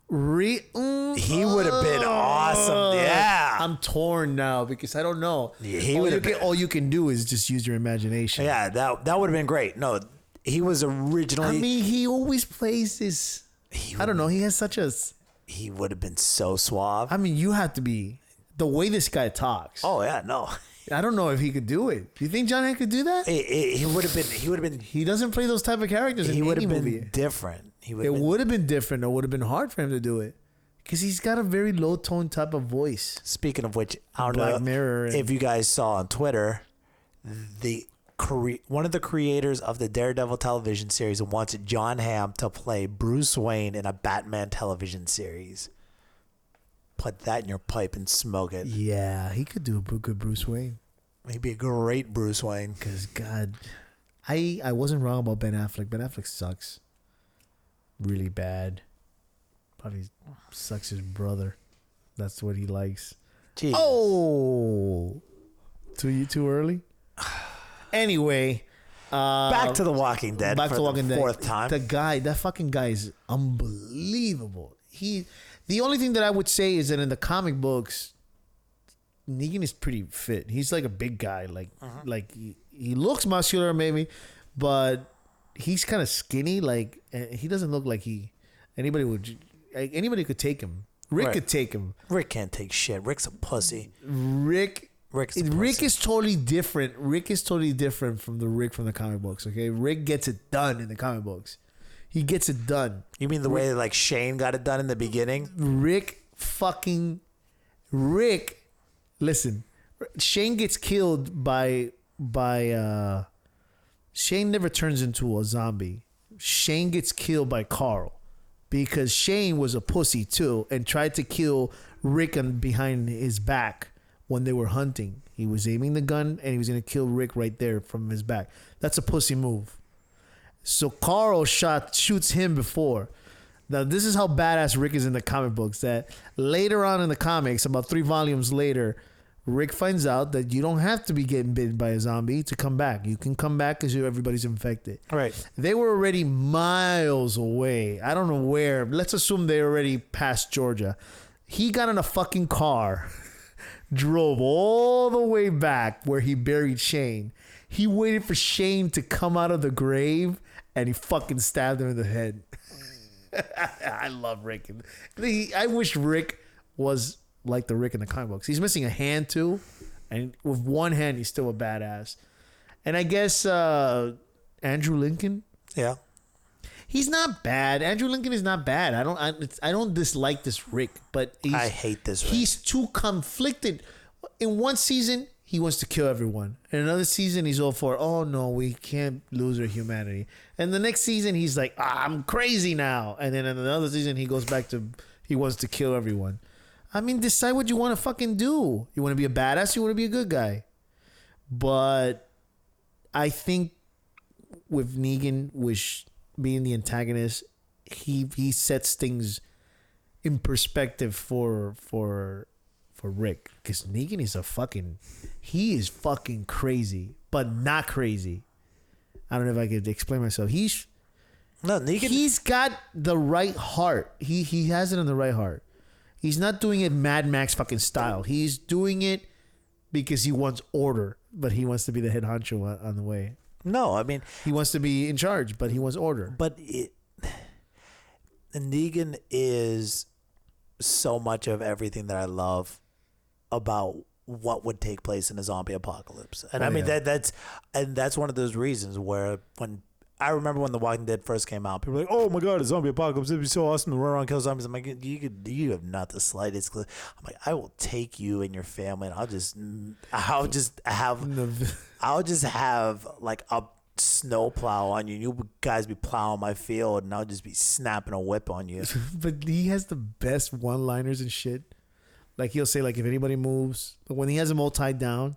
He He would have been awesome. Yeah. I'm torn now because I don't know. Yeah, he would've been- all you can do is just use your imagination. Yeah, that would have been great. No, he was originally. I mean, he always plays this. I don't know. He has such a. he would have been so suave. I mean, you have to be the way this guy talks. Oh yeah, no. I don't know if he could do it. Do you think John Hamm could do that? He would have been. He would have been. He doesn't play those type of characters He in would any have been movie. different. He would. It have been, would have been different. It would have been hard for him to do it because he's got a very low tone type of voice. Speaking of which, I don't Black know Mirror and- if you guys saw on Twitter, one of the creators of the Daredevil television series wants John Hamm to play Bruce Wayne in a Batman television series. Put that in your pipe and smoke it. Yeah, he could do a good Bruce Wayne. He'd be a great Bruce Wayne. Because God, I wasn't wrong about Ben Affleck. Ben Affleck sucks, really bad. Probably sucks his brother. That's what he likes. Jeez. Oh, too early. Anyway, Back to The Walking Dead. back for to Walking the Dead. fourth time. That fucking guy is unbelievable. The only thing that I would say is that in the comic books, Negan is pretty fit. He's like a big guy. Like he looks muscular maybe, but he's kind of skinny. Like he doesn't look like anybody could take him. Rick Right. could take him. Rick can't take shit. Rick's a pussy. Rick Rick's a Rick pussy. is totally different. Rick is totally different from the Rick from the comic books. Okay, Rick gets it done in the comic books. He gets it done. You mean the way like Shane got it done in the beginning? Rick. Listen, Shane gets killed by Shane never turns into a zombie. Shane gets killed by Carl because Shane was a pussy too and tried to kill Rick behind his back when they were hunting. He was aiming the gun and he was going to kill Rick right there from his back. That's a pussy move. So Carl shoots him before. Now this is how badass Rick is in the comic books. That later on in the comics, about 3 volumes later, Rick finds out that you don't have to be getting bitten by a zombie to come back. You can come back because everybody's infected. Right. They were already miles away. I don't know where. Let's assume they're already past Georgia. He got in a fucking car, drove all the way back where he buried Shane. He waited for Shane to come out of the grave and he fucking stabbed him in the head. I love Rick. I wish Rick was like the Rick in the comic books. He's missing a hand too, and with one hand he's still a badass. And I guess Andrew Lincoln, Yeah. he's not bad. Andrew Lincoln is not bad. I don't dislike this Rick, but I hate this Rick. He's too conflicted. In one season, he wants to kill everyone. And another season, he's all for, oh no, we can't lose our humanity. And the next season, he's like, I'm crazy now. And then in another season, he goes back to, he wants to kill everyone. I mean, decide what you want to fucking do. You want to be a badass? You want to be a good guy? But I think with Negan, which being the antagonist, he sets things in perspective for Rick, because Negan is he is fucking crazy, but not crazy. I don't know if I could explain myself. He's got the right heart. He has it on the right heart. He's not doing it Mad Max fucking style. He's doing it because he wants order, but he wants to be the head honcho on the way. No, I mean, he wants to be in charge, but he wants order. But Negan is so much of everything that I love about what would take place in a zombie apocalypse. And I mean, that's one of those reasons where when I remember when The Walking Dead first came out, people were like, oh my God, a zombie apocalypse. It'd be so awesome to run around and kill zombies. I'm like, you have not the slightest clue. I'm like, I will take you and your family and I'll just have like a snowplow on you. And you guys be plowing my field and I'll just be snapping a whip on you. But he has the best one-liners and shit. Like he'll say, like, if anybody moves, but when he has them all tied down,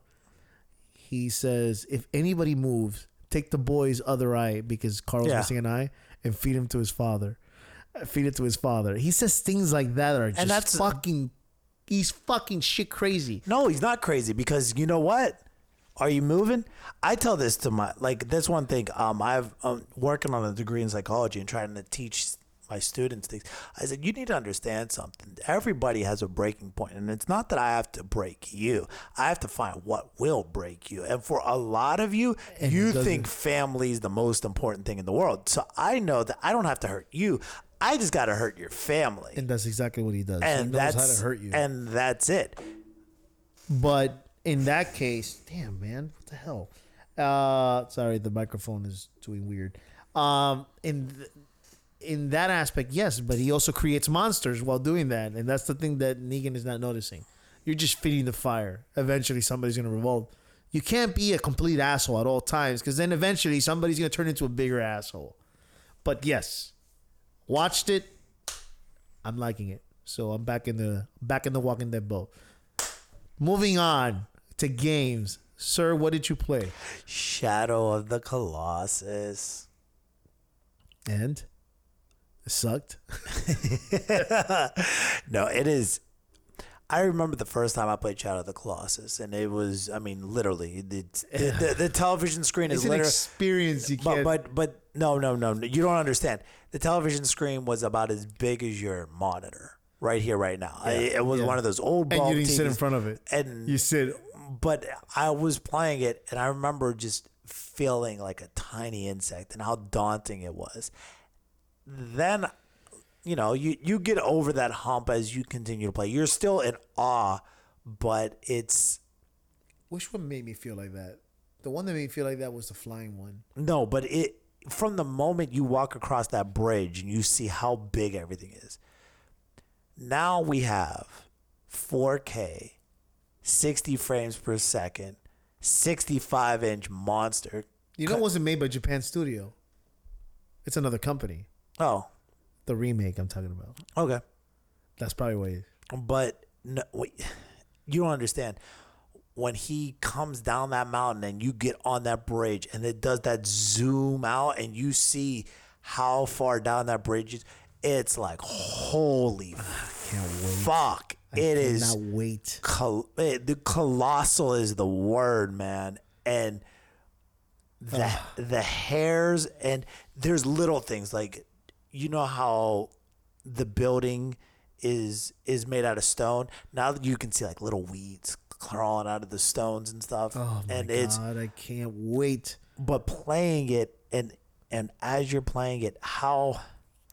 he says, if anybody moves, take the boy's other eye, because Carl's missing an eye, and feed him to his father. Feed it to his father. He says things like that are just he's fucking shit crazy. No, he's not crazy, because you know what? Are you moving? I tell this to that's one thing. I'm working on a degree in psychology and trying to teach my students things. I said, you need to understand something. Everybody has a breaking point, and it's not that I have to break you. I have to find what will break you. And for a lot of you, you think family is the most important thing in the world. So I know that I don't have to hurt you. I just got to hurt your family. And that's exactly what he does. And he knows how to hurt you. And that's it. But in that case, damn, man, what the hell? Sorry, the microphone is doing weird. In that aspect, yes, but he also creates monsters while doing that, and that's the thing that Negan is not noticing. You're just feeding the fire. Eventually, somebody's gonna revolt. You can't be a complete asshole at all times, because then eventually somebody's gonna turn into a bigger asshole. But yes, watched it. I'm liking it, so I'm back in the Walking Dead boat. Moving on to games, sir. What did you play? Shadow of the Colossus. And it sucked. No, it is. I remember the first time I played Shadow of the Colossus, and it was, I mean, literally, the television screen is literally an experience you can't. But no, you don't understand. The television screen was about as big as your monitor right here, right now. Yeah, it was one of those old bulb and you didn't TVs, sit in front of it. And you sit. But I was playing it, and I remember just feeling like a tiny insect and how daunting it was. Then, you know, you get over that hump as you continue to play. You're still in awe, but it's... Which one made me feel like that? The one that made me feel like that was the flying one. No, but from the moment you walk across that bridge and you see how big everything is. Now we have 4K, 60 frames per second, 65-inch monster. You know it wasn't made by Japan Studio. It's another company. Oh. The remake I'm talking about. Okay. That's probably why. But no, wait, you don't understand. When he comes down that mountain and you get on that bridge and it does that zoom out and you see how far down that bridge is, it's like, holy fuck. I cannot wait. The colossal is the word, man. And the hairs, and there's little things like, you know how the building is made out of stone. Now that you can see like little weeds crawling out of the stones and stuff. Oh my God, I can't wait. But playing it and as you're playing it, how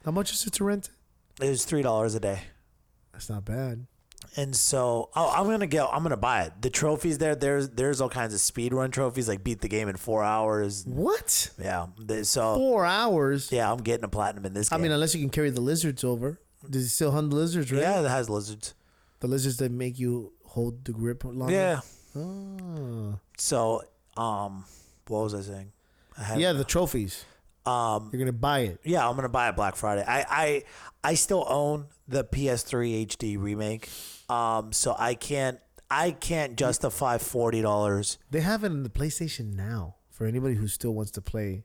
much is it to rent? It was $3 a day. That's not bad. And so I'm gonna buy it. The trophies there's all kinds of speed run trophies, like beat the game in 4 hours. What? Yeah. So 4 hours. Yeah, I'm getting a platinum in this game. I mean, unless you can carry the lizards over. Does it still hunt the lizards, right? Yeah, it has lizards. The lizards that make you hold the grip longer? Yeah. Oh. So, what was I saying? Yeah, the trophies. You're gonna buy it. Yeah, I'm gonna buy it Black Friday. I still own the PS3 HD remake. So I can't justify $40. They have it in the PlayStation Now for anybody who still wants to play.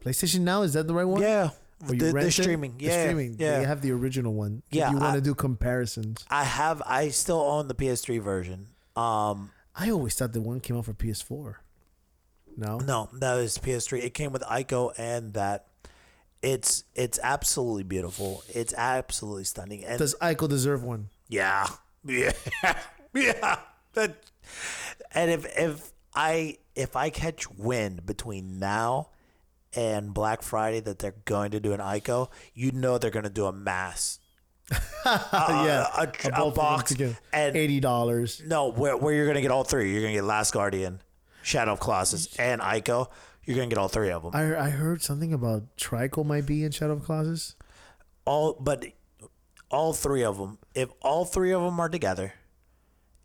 PlayStation Now, is that the right one? Yeah. Or you rent The it? streaming. The Yeah. streaming. Yeah. They have the original one. Yeah, If you want to do comparisons. I still own the PS3 version. I always thought the one came out for PS4. No? No, that was PS3. It came with Ico and that. It's absolutely beautiful. It's absolutely stunning. And Does Ico deserve one? yeah. Yeah. Yeah. And if I catch wind between now and Black Friday that they're going to do an Ico, you know they're going to do a mass Yeah. a box and $80. no, where you're gonna get all three. You're gonna get Last Guardian, Shadow of Colossus, and Ico. You're gonna get all three of them. I heard something about Trico might be in Shadow of Colossus. But all three of them. If all three of them are together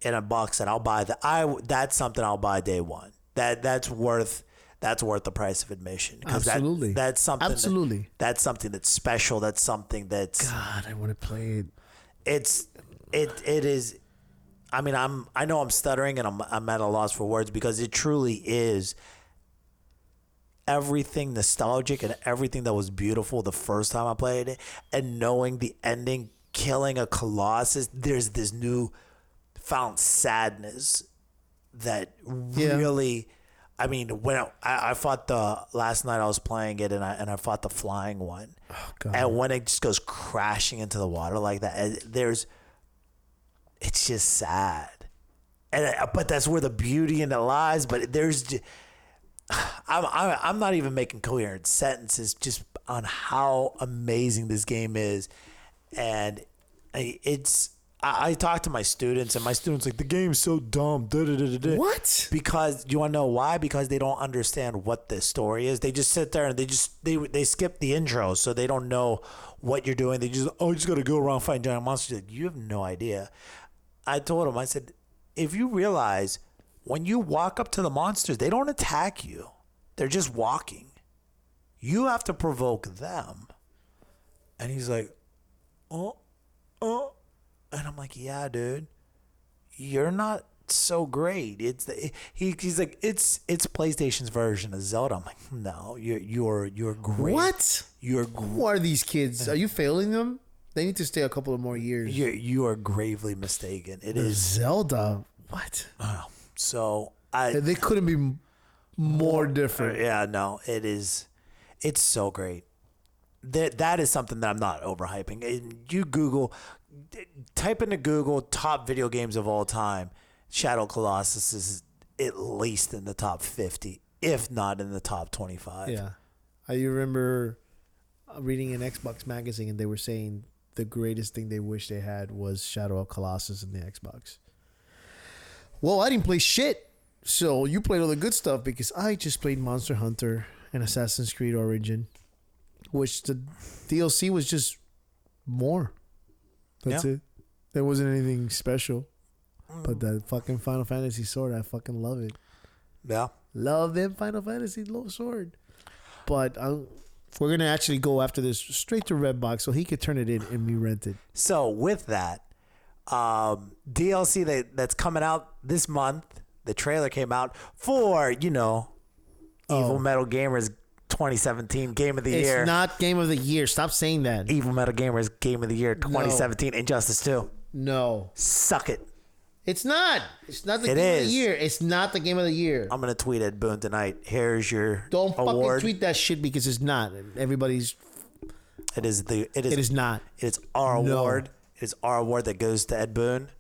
in a box, then I'll buy that's something I'll buy day one. That's worth the price of admission. Absolutely. That's something. Absolutely. That's something that's special. That's something that's. God, I want to play it. It is. I mean, I know I'm stuttering and I'm at a loss for words because it truly is everything nostalgic and everything that was beautiful the first time I played it, and knowing the ending, killing a Colossus. There's this new found sadness that really. I mean, when I fought last night I was playing it and I fought the flying one, and when it just goes crashing into the water like that, it's just sad, but that's where the beauty in it lies. But I'm not even making coherent sentences just on how amazing this game is, and it's. I talk to my students, and my students like, the game's so dumb. What? Because you want to know why? Because they don't understand what the story is. They just sit there and they skip the intro, so they don't know what you're doing. They just you just gotta go around fighting giant monsters. Like, you have no idea. I told them, I said, if you realize when you walk up to the monsters, they don't attack you. They're just walking. You have to provoke them. And he's like, oh. And I'm like, yeah, dude, you're not so great. He's like, it's PlayStation's version of Zelda. I'm like, no, you're great. What? Who are these kids? Are you failing them? They need to stay a couple of more years. You are gravely mistaken. It is Zelda. What? So they couldn't be more different. Yeah, no, it is. It's so great. That is something that I'm not overhyping. You type into Google top video games of all time. Shadow of Colossus is at least in the top 50, if not in the top 25. Yeah. I remember reading an Xbox magazine and they were saying the greatest thing they wish they had was Shadow of Colossus in the Xbox. Well, I didn't play shit. So you played all the good stuff because I just played Monster Hunter and Assassin's Creed Origin, which the DLC was just more. That's it. There wasn't anything special. But that fucking Final Fantasy sword, I fucking love it. Yeah. Love them Final Fantasy sword. But we're going to actually go after this straight to Redbox so he could turn it in and me rent it. So with that, DLC that's coming out this month, the trailer came out for, Evil Metal Gamers 2017 Game of the Year. It's not Game of the Year. Stop saying that. Evil Metal Gamers Game of the Year 2017 Injustice 2. No. Suck it. It's not. It's not the Game of the Year. It's not the Game of the Year. I'm going to tweet at Boone tonight. Here's your Don't award. fucking tweet that shit because it's not. Everybody's... It is not. It's our award. It's our award that goes to Ed Boone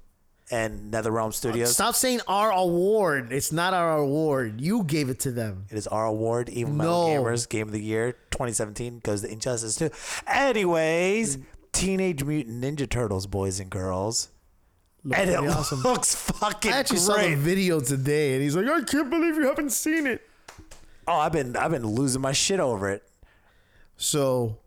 and NetherRealm Studios. Stop saying our award. It's not our award. You gave it to them. It is our award. Evil Metal Gamers Game of the Year 2017 goes to Injustice 2. Anyways, Teenage Mutant Ninja Turtles, boys and girls. And it awesome. looks fucking great. I actually saw the video today, and he's like, I can't believe you haven't seen it. Oh, I've been losing my shit over it. So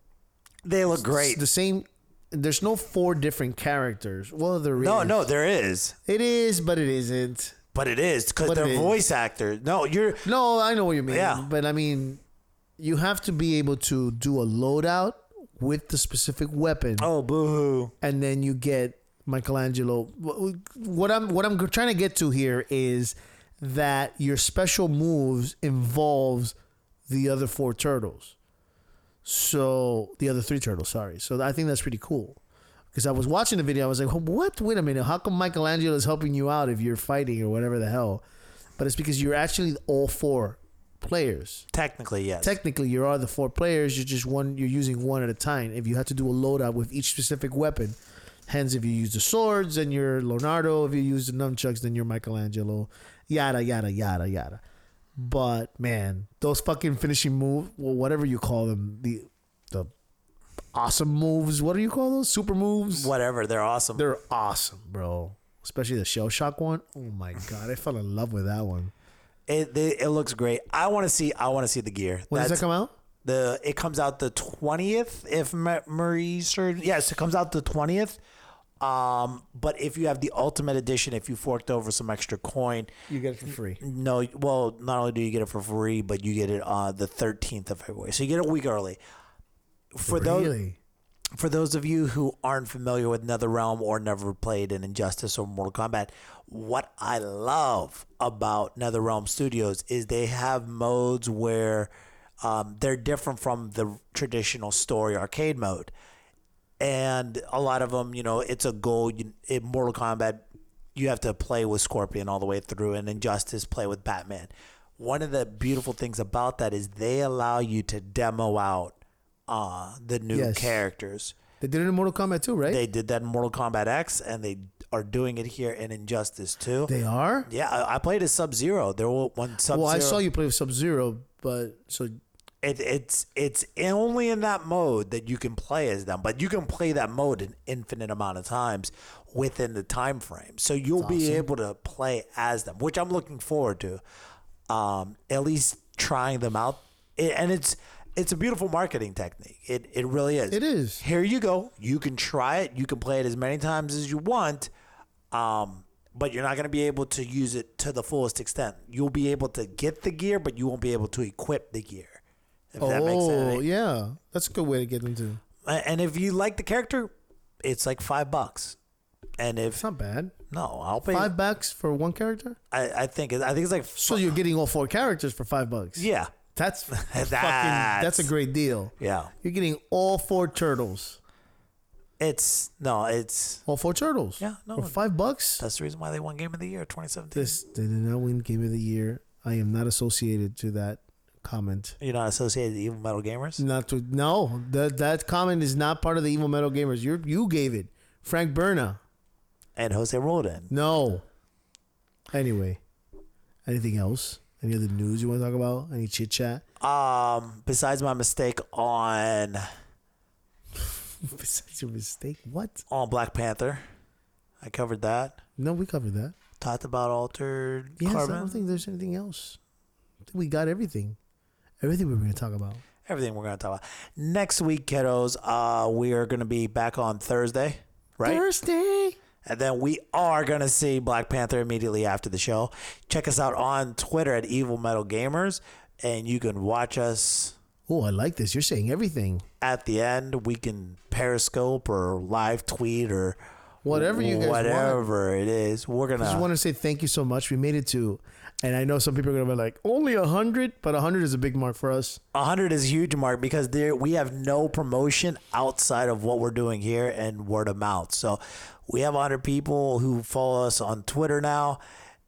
they look great. The same. There's no 4 different characters. Well, there is. No, there is. It is, but it isn't. But it is because But they're it is. voice actors. No, No, I know what you mean. Yeah. But I mean, you have to be able to do a loadout with the specific weapon, Oh, boo-hoo. and then you get Michelangelo. What I'm trying to get to here is that your special moves involves the other 4 turtles. So the other 3 turtles, sorry. So I think that's pretty cool. Because I was watching the video, I was like, what? Wait a minute. How come Michelangelo is helping you out if you're fighting or whatever the hell? But it's because you're actually all 4 players. Technically, yes. Technically, you are the 4 players. You're using one at a time. If you have to do a loadout with each specific weapon, hence if you use the swords, then you're Leonardo. If you use the nunchucks, then you're Michelangelo. Yada yada yada yada. But man, those fucking finishing moves, well, whatever you call them, the awesome moves. What do you call those? Super moves. Whatever, they're awesome. They're awesome, bro. Especially the shell shock one. Oh my god, I fell in love with that one. It looks great. I want to see the gear. When does that come out? It comes out the 20th. If Marie served, yes, it comes out the 20th. But if you have the Ultimate Edition, if you forked over some extra coin, You get it for free. no, well, not only do you get it for free, but you get it the 13th of February. So you get it a week early. Really? For those of you who aren't familiar with NetherRealm or never played an Injustice or Mortal Kombat, what I love about NetherRealm Studios is they have modes where they're different from the traditional story arcade mode. And a lot of them, it's a goal. In Mortal Kombat, you have to play with Scorpion all the way through, and Injustice play with Batman. One of the beautiful things about that is they allow you to demo out the new Yes. characters. They did it in Mortal Kombat too, right? They did that in Mortal Kombat X, and they are doing it here in Injustice too. They are? Yeah, I played as Sub-Zero. There was one Sub-Zero. Well, I saw you play with Sub-Zero, but so It's only in that mode that you can play as them, but you can play that mode an infinite amount of times within the time frame. So you'll be able to play as them, which I'm looking forward to. At least trying them out, and it's a beautiful marketing technique. It really is. It is. Here you go. You can try it. You can play it as many times as you want. But you're not going to be able to use it to the fullest extent. You'll be able to get the gear, but you won't be able to equip the gear. If that makes sense. Oh, yeah. That's a good way to get into. And if you like the character, it's like $5. And if It's not bad. no, I'll pay. $5 for one character? I think it's like So you're getting all 4 characters for $5. yeah, That's that's a great deal. yeah. You're getting all 4 turtles. It's All 4 turtles. Yeah, no. For $5? that's the reason why they won Game of the Year 2017. They did not win Game of the Year. I am not associated to that comment. You're not associated with Evil Metal Gamers? No, that comment is not part of the Evil Metal Gamers. You gave it. Frank Berna. And Jose Roldan. No. Anyway, anything else? Any other news you want to talk about? Any chit chat? Besides my mistake on Besides your mistake, what? Black Panther, I covered that. No, we covered that. Talked about Altered Yes, Carbon. I don't think there's anything else. I think we got everything. Everything we were going to talk about. Everything we're going to talk about. Next week, kiddos, we are going to be back on Thursday, right? Thursday. And then we are going to see Black Panther immediately after the show. Check us out on Twitter at Evil Metal Gamers. And you can watch us Oh, I like this. You're saying everything. at the end. We can Periscope or live tweet or Whatever you guys want. whatever it is. We're going I just want to say thank you so much. We made it to, and I know some people are going to be like, only 100, but 100 is a big mark for us. 100 is a huge mark because we have no promotion outside of what we're doing here and word of mouth. So we have 100 people who follow us on Twitter now.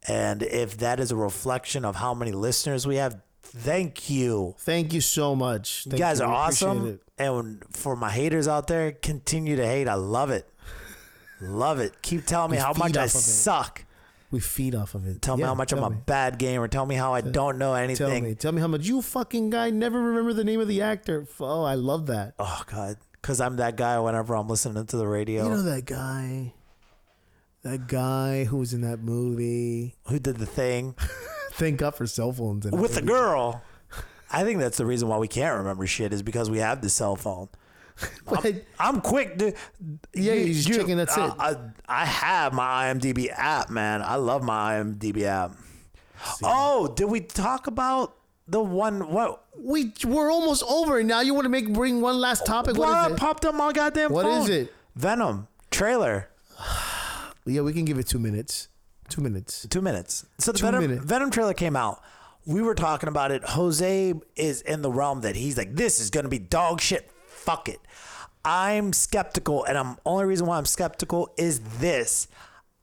And if that is a reflection of how many listeners we have, thank you. Thank you so much. You guys are We appreciate awesome. it. And for my haters out there, continue to hate. I love it. Love it. Keep telling me We how feed much I off of it. suck. We feed off of it. Tell me Yeah, how much tell I'm a me. bad gamer. Tell me how I don't know anything. Tell me how much you fucking guy never remember the name of the actor. Oh, I love that. Oh, God. Because I'm that guy whenever I'm listening to the radio. You know that guy who was in that movie. Who did the thing Thank God for cell phones. with the girl. I think that's the reason why we can't remember shit is because we have the cell phone. But I'm quick. Dude. yeah, he's checking. That's it. I have my IMDb app, man. I love my IMDb app. Oh, did we talk about the one? What? We're almost over, and now you want to bring one last topic. What is it? Popped up my goddamn phone. What is it? Venom trailer. Yeah, we can give it 2 minutes. 2 minutes. 2 minutes. So the 2 minutes. Venom trailer came out. We were talking about it. Jose is in the realm that he's like, this is going to be dog shit. Fuck it. I'm skeptical, and only reason why I'm skeptical is this.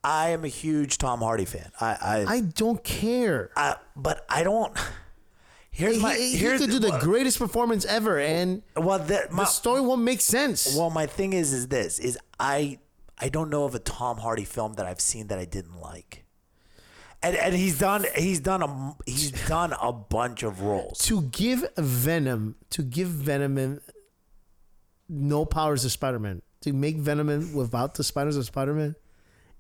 I am a huge Tom Hardy fan. I don't care. But I don't. He could do the greatest performance ever, and the story won't make sense. Well, my thing is I don't know of a Tom Hardy film that I've seen that I didn't like. And he's done a bunch of roles. To give Venom no powers of Spider-Man, to make Venom without the spiders of Spider-Man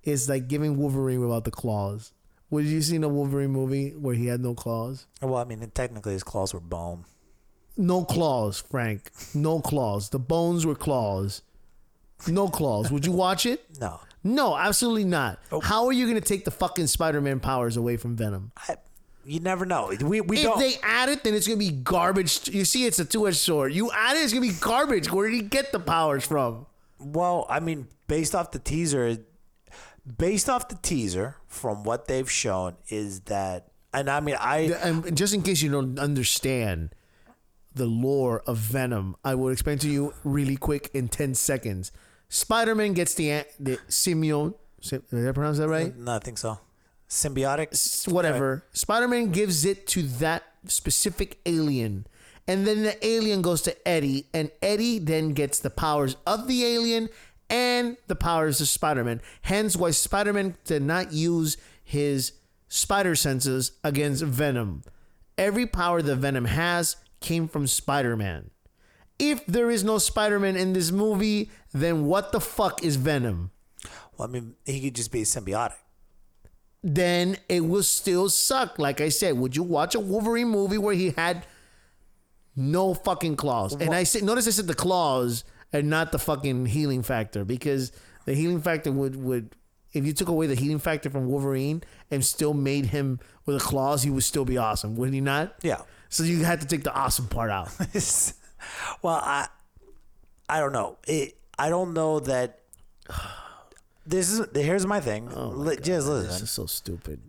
is like giving Wolverine without the claws. Would you seen a Wolverine movie where he had no claws? Well, I mean, technically his claws were bone. No claws, Frank. No claws. The bones were claws. No claws. Would you watch it? No. No, absolutely not. Oh. How are you going to take the fucking Spider-Man powers away from Venom? You never know. We if don't. They add it, then it's going to be garbage. You see, it's a two-edged sword. You add it, it's going to be garbage. Where did he get the powers from? Well, I mean, based off the teaser, from what they've shown is that, and I mean, and just in case you don't understand the lore of Venom, I will explain to you really quick in 10 seconds. Spider-Man gets the symbiote. Did I pronounce that right? No, I think so. Symbiotic? Whatever. Right. Spider-Man gives it to that specific alien. And then the alien goes to Eddie. And Eddie then gets the powers of the alien and the powers of Spider-Man. Hence why Spider-Man did not use his spider senses against Venom. Every power that Venom has came from Spider-Man. If there is no Spider-Man in this movie, then what the fuck is Venom? Well, I mean, he could just be symbiotic. Then it will still suck. Like I said, would you watch a Wolverine movie where he had no fucking claws? And notice I said the claws and not the fucking healing factor, because the healing factor would if you took away the healing factor from Wolverine and still made him with the claws, he would still be awesome, wouldn't he not? Yeah. So you had to take the awesome part out. Well, I don't know. I don't know that. Here's my thing. Oh just listen. This is so stupid.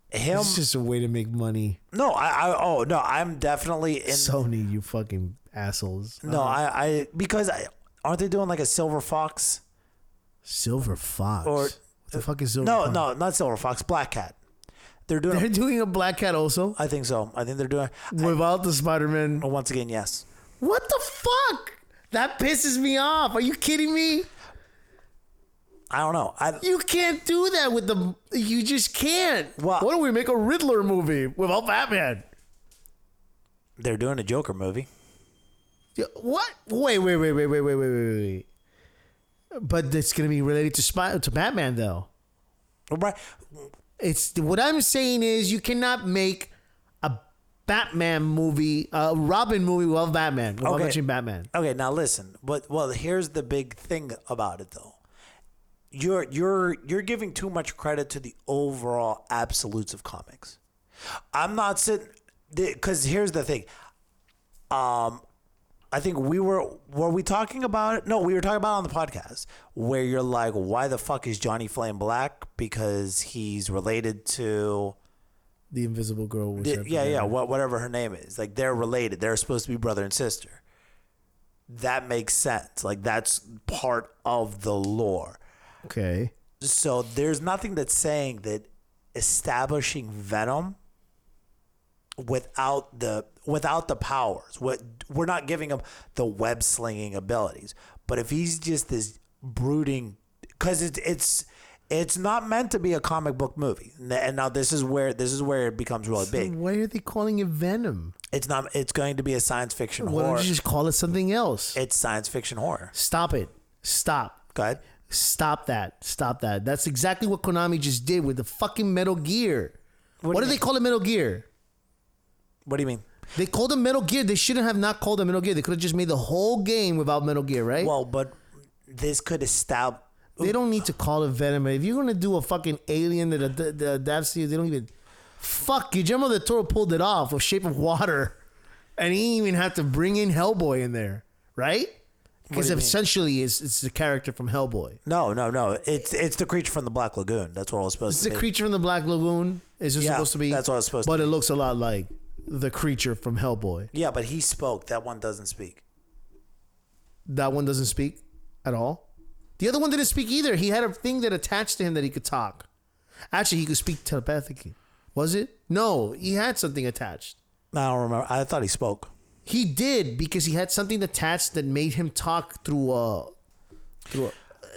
It's just a way to make money. No, I'm definitely in Sony, you fucking assholes. No, because aren't they doing like a Silver Fox? Silver Fox. Or what the fuck is Silver Fox? No, not Silver Fox. Black Cat. They're doing a Black Cat also. I think so. I think they're doing without the Spider-Man. Once again, yes. What the fuck? That pisses me off. Are you kidding me? I don't know. You can't do that with the. You just can't. Well, why don't we make a Riddler movie without Batman? They're doing a Joker movie. What? Wait. But it's gonna be related to Batman though. Right. It's what I'm saying is you cannot make a Batman movie, a Robin movie without Batman. Without mentioning Batman. Okay, now listen. Well, here's the big thing about it though. You're giving too much credit to the overall absolutes of comics. I'm not sitting because here's the thing. I think were we talking about it? No, we were talking about it on the podcast where you're like, why the fuck is Johnny Flame black? Because he's related to the Invisible Girl. Whatever her name is. Like they're related. They're supposed to be brother and sister. That makes sense. Like that's part of the lore. Okay. So there's nothing that's saying that establishing Venom without the powers. We're not giving him the web slinging abilities. But if he's just this brooding, because it's not meant to be a comic book movie. And now this is where it becomes really big. Why are they calling it Venom? It's not. It's going to be a science fiction horror. Why don't you just call it something else? It's science fiction horror. Stop it. Stop. Go ahead. Stop that. That's exactly what Konami just did with the fucking Metal Gear. What do they call it Metal Gear? What do you mean? They called it Metal Gear. They shouldn't have not called it Metal Gear. They could have just made the whole game without Metal Gear, right? Well, but this could establish. They don't need to call it Venom. If you're gonna do a fucking alien that adapts to you, they don't even. Fuck, Guillermo del Toro pulled it off with Shape of Water, and he didn't even have to bring in Hellboy in there, right? Because essentially, it's the character from Hellboy. No. It's the creature from the Black Lagoon. That's what it was supposed to be. It's the creature from the Black Lagoon. Is it supposed to be? That's what it's supposed to be. be. But it looks a lot like the creature from Hellboy. Yeah, but he spoke. That one doesn't speak. That one doesn't speak at all? The other one didn't speak either. He had a thing that attached to him that he could talk. Actually, he could speak telepathically. Was it? No, he had something attached. I don't remember. I thought he spoke. He did, because he had something attached that made him talk through a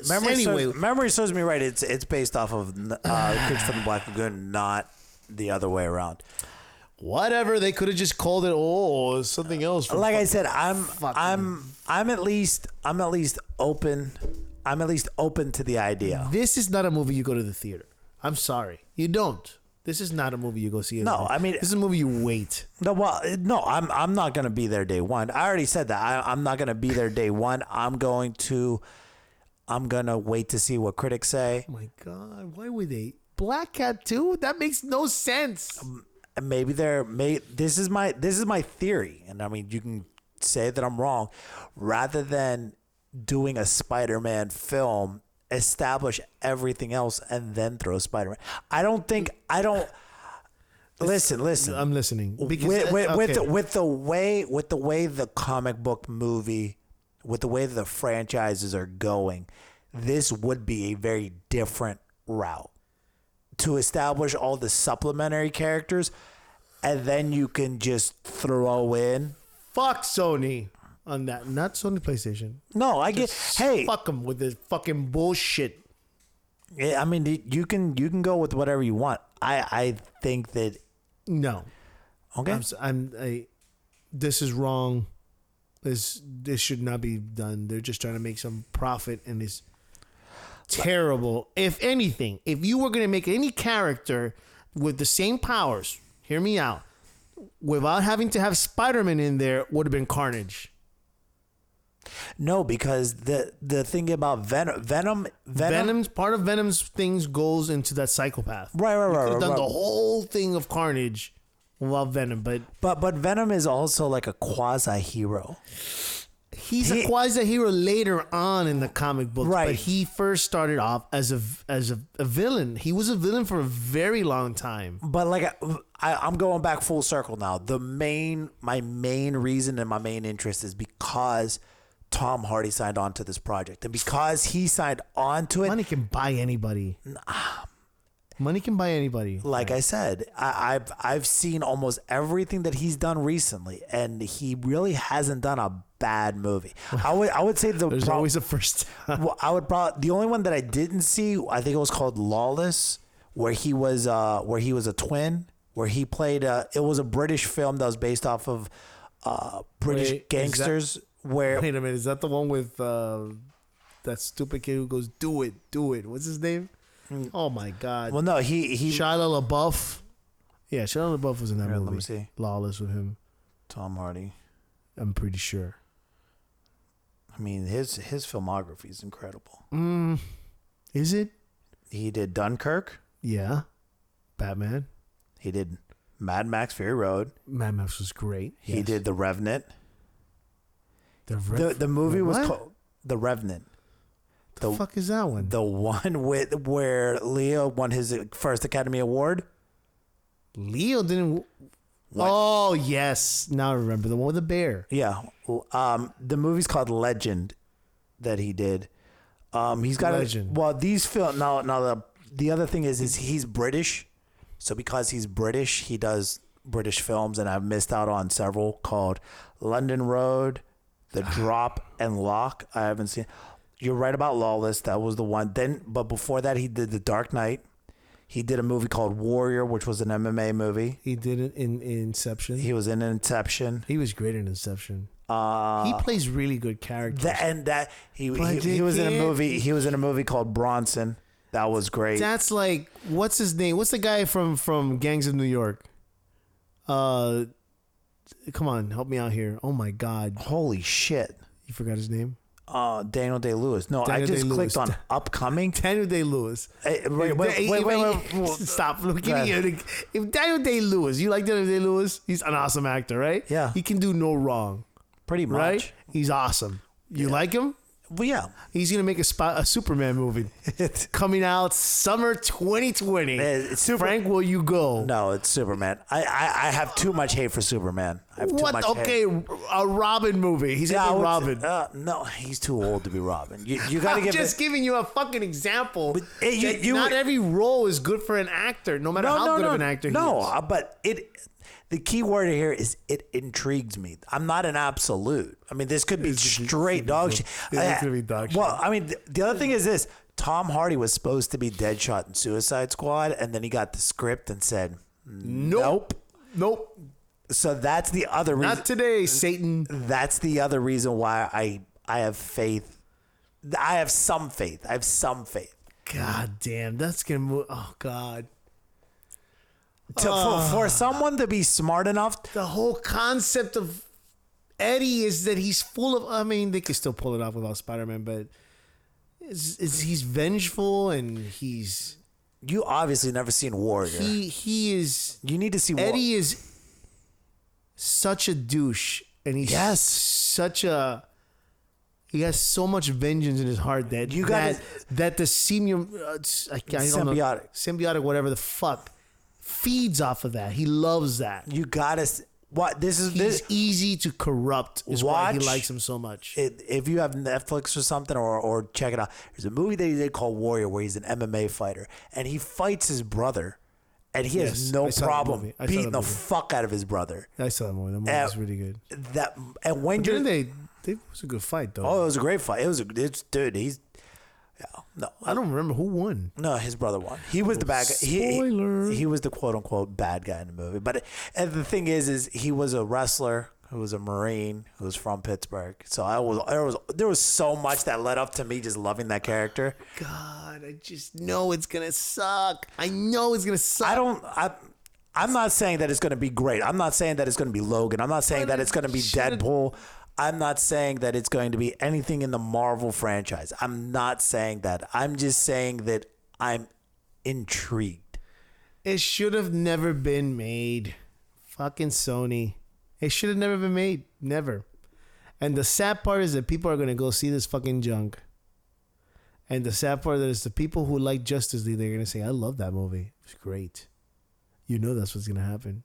Memory serves me right. It's based off of Creature from the Black Lagoon, not the other way around. Whatever, they could have just called it something else. Like I said, I'm at least open. I'm at least open to the idea. This is not a movie you go to the theater. I'm sorry, you don't. This is not a movie you go see. No, I mean, this is a movie you wait. No, I'm not gonna be there day one. I already said that. I'm not gonna be there day one. I'm gonna wait to see what critics say. Oh my God, why would they? Black Cat 2? That makes no sense. Maybe this is my theory, and I mean, you can say that I'm wrong. Rather than doing a Spider-Man film, establish everything else and then throw Spider-Man. Listen. I'm listening. With the way the comic book movie, with the way the franchises are going, this would be a very different route to establish all the supplementary characters, and then you can just throw in. Fuck Sony on that. Not Sony PlayStation. No, I get. Hey, fuck them with this fucking bullshit. I mean, you can go with whatever you want. I think that no. Okay. This is wrong. This should not be done. They're just trying to make some profit, and it's terrible. If anything, if you were going to make any character with the same powers, hear me out, without having to have Spider-Man in there, would have been Carnage. No, because the thing about Venom's part of Venom's things goes into that psychopath. Right. Done the whole thing of Carnage without Venom, but Venom is also like a quasi-hero. He's a quasi-hero later on in the comic book, right? But he first started off as a villain. He was a villain for a very long time. But like I'm going back full circle now. My main reason and my main interest is because Tom Hardy signed on to this project, and because he signed on to it, money can buy anybody. Money can buy anybody. Like I said, I've seen almost everything that he's done recently, and he really hasn't done a bad movie. I would say there's always a first time. Well, the only one that I didn't see, I think it was called Lawless, where he was a twin, where he played. It was a British film that was based off of British gangsters. Wait a minute, is that the one with that stupid kid who goes, "Do it, do it"? What's his name? Oh my God! Well, no, he Shia LaBeouf. Yeah, Shia LaBeouf was in that movie. Let me see. Lawless with him. Tom Hardy. I'm pretty sure. I mean, his filmography is incredible. Is it? He did Dunkirk. Yeah. Batman. He did Mad Max Fury Road. Mad Max was great. He did The Revenant. The movie was called The Revenant. The fuck is that one? The one where Leo won his first Academy Award. Leo didn't. What? Oh yes, now I remember the one with the bear. Yeah, the movie's called Legend that he did. He's got Legend. These film now. The other thing is he's British, so because he's British, he does British films, and I've missed out on several called London Road, The Drop, and Lock. I haven't seen. You're right about Lawless. That was the one. But before that, he did The Dark Knight. He did a movie called Warrior, which was an MMA movie. He did it in Inception. He was in Inception. He was great in Inception. He plays really good characters. He was in a movie. He was in a movie called Bronson. That was great. That's like, what's his name? What's the guy from Gangs of New York? Come on, help me out here. Oh my God, Holy shit. you forgot his name. Daniel Day-Lewis. No, Daniel I just Day-Lewis. clicked on upcoming. Daniel Day-Lewis. Wait. Stop. Look, Go ahead. if Daniel Day-Lewis, you like Daniel Day-Lewis? He's an awesome actor, right? Yeah. He can do no wrong, Pretty much. right? He's awesome. You like him? Well, yeah. He's gonna make a Superman movie coming out summer 2020. It's Frank, will you go? No, it's Superman. I have too much hate for Superman. I have too much What? Okay, hate. a Robin movie. He's Yeah, gonna I be would- Robin. no, he's too old to be Robin. You got to I'm give just giving you a fucking example. Hey, you- not every role is good for an actor, no matter how good of an actor he is. But the key word here is it intrigues me. I'm not an absolute. I mean, this could be straight dog shit. Yeah, it could be dog shit. Well, I mean, the other thing is this. Tom Hardy was supposed to be Deadshot in Suicide Squad, and then he got the script and said, Nope. So that's the other reason. Not today, Satan. That's the other reason why I have faith. I have some faith. God damn, that's gonna move. Oh God. For someone to be smart enough. The whole concept of Eddie is that he's full of. I mean, they could still pull it off without Spider-Man, but he's vengeful and he's. You obviously never seen Warrior. He is. You need to see Eddie is such a douche, and he's such a. He has so much vengeance in his heart that that the symbiotic, whatever the fuck, feeds off of that. He loves that. You gotta. What this is? He's easy to corrupt. Is why he likes him so much. If you have Netflix or something, or check it out. There's a movie that he did called Warrior, where he's an MMA fighter and he fights his brother, and he has no problem beating the fuck out of his brother. I saw that movie. That movie was really good. It was a good fight though. Oh, it was a great fight. Dude. I don't remember who won. No, his brother won. He was the bad guy. Spoiler. He was the quote unquote bad guy in the movie. But and the thing is he was a wrestler who was a Marine who was from Pittsburgh. So there was so much that led up to me just loving that character. God, I just know it's gonna suck. I know it's gonna suck. I'm not saying that it's gonna be great. I'm not saying that it's gonna be Logan. I'm not saying that it's gonna be Deadpool. I'm not saying that it's going to be anything in the Marvel franchise. I'm not saying that. I'm just saying that I'm intrigued. It should have never been made. Fucking Sony. It should have never been made. Never. And the sad part is that people are going to go see this fucking junk. And the sad part is the people who like Justice League, they're going to say, I love that movie. It's great. You know that's what's going to happen.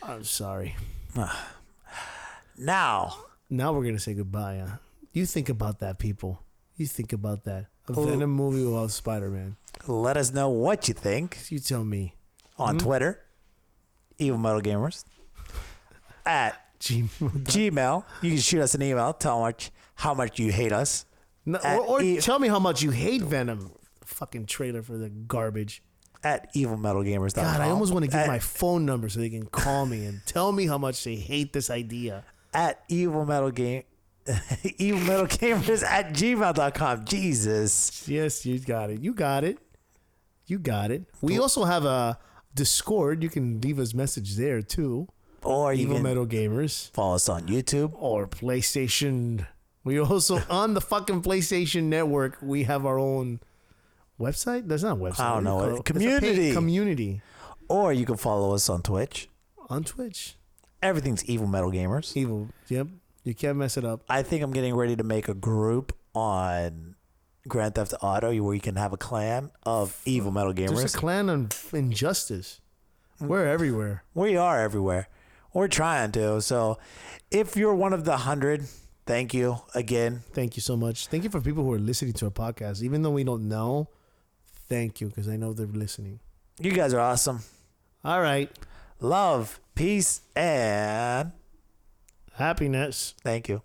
I'm sorry. Now we're going to say goodbye. Huh? You think about that, people. You think about that. A Venom movie without Spider-Man. Let us know what you think. You tell me. On Twitter, Evil Metal Gamers. At Gmail. You can shoot us an email. Tell how much you hate us. No, or tell me how much you hate Venom. Fucking trailer for the garbage. At evilmetalgamers.com. God, I almost want to give my phone number so they can call me and tell me how much they hate this idea. At evilmetalgamers at gmail.com. Jesus. Yes, you got it. You got it. We also have a Discord. You can leave us message there too. Or you Evil can Metal Gamers. Follow us on YouTube. Or PlayStation. We also, on the fucking PlayStation Network, we have our own website. That's not a website. I don't know. Community. Or you can follow us on Twitch. On Twitch. Everything's Evil Metal Gamers. Evil. Yep. You can't mess it up. I think I'm getting ready to make a group on Grand Theft Auto where you can have a clan of Evil Metal Gamers. There's a clan of Injustice. We're everywhere. We are everywhere. We're trying to. So if you're one of the 100, thank you again. Thank you so much. Thank you for people who are listening to our podcast. Even though we don't know, thank you because I know they're listening. You guys are awesome. All right. Love, peace, and happiness. Thank you.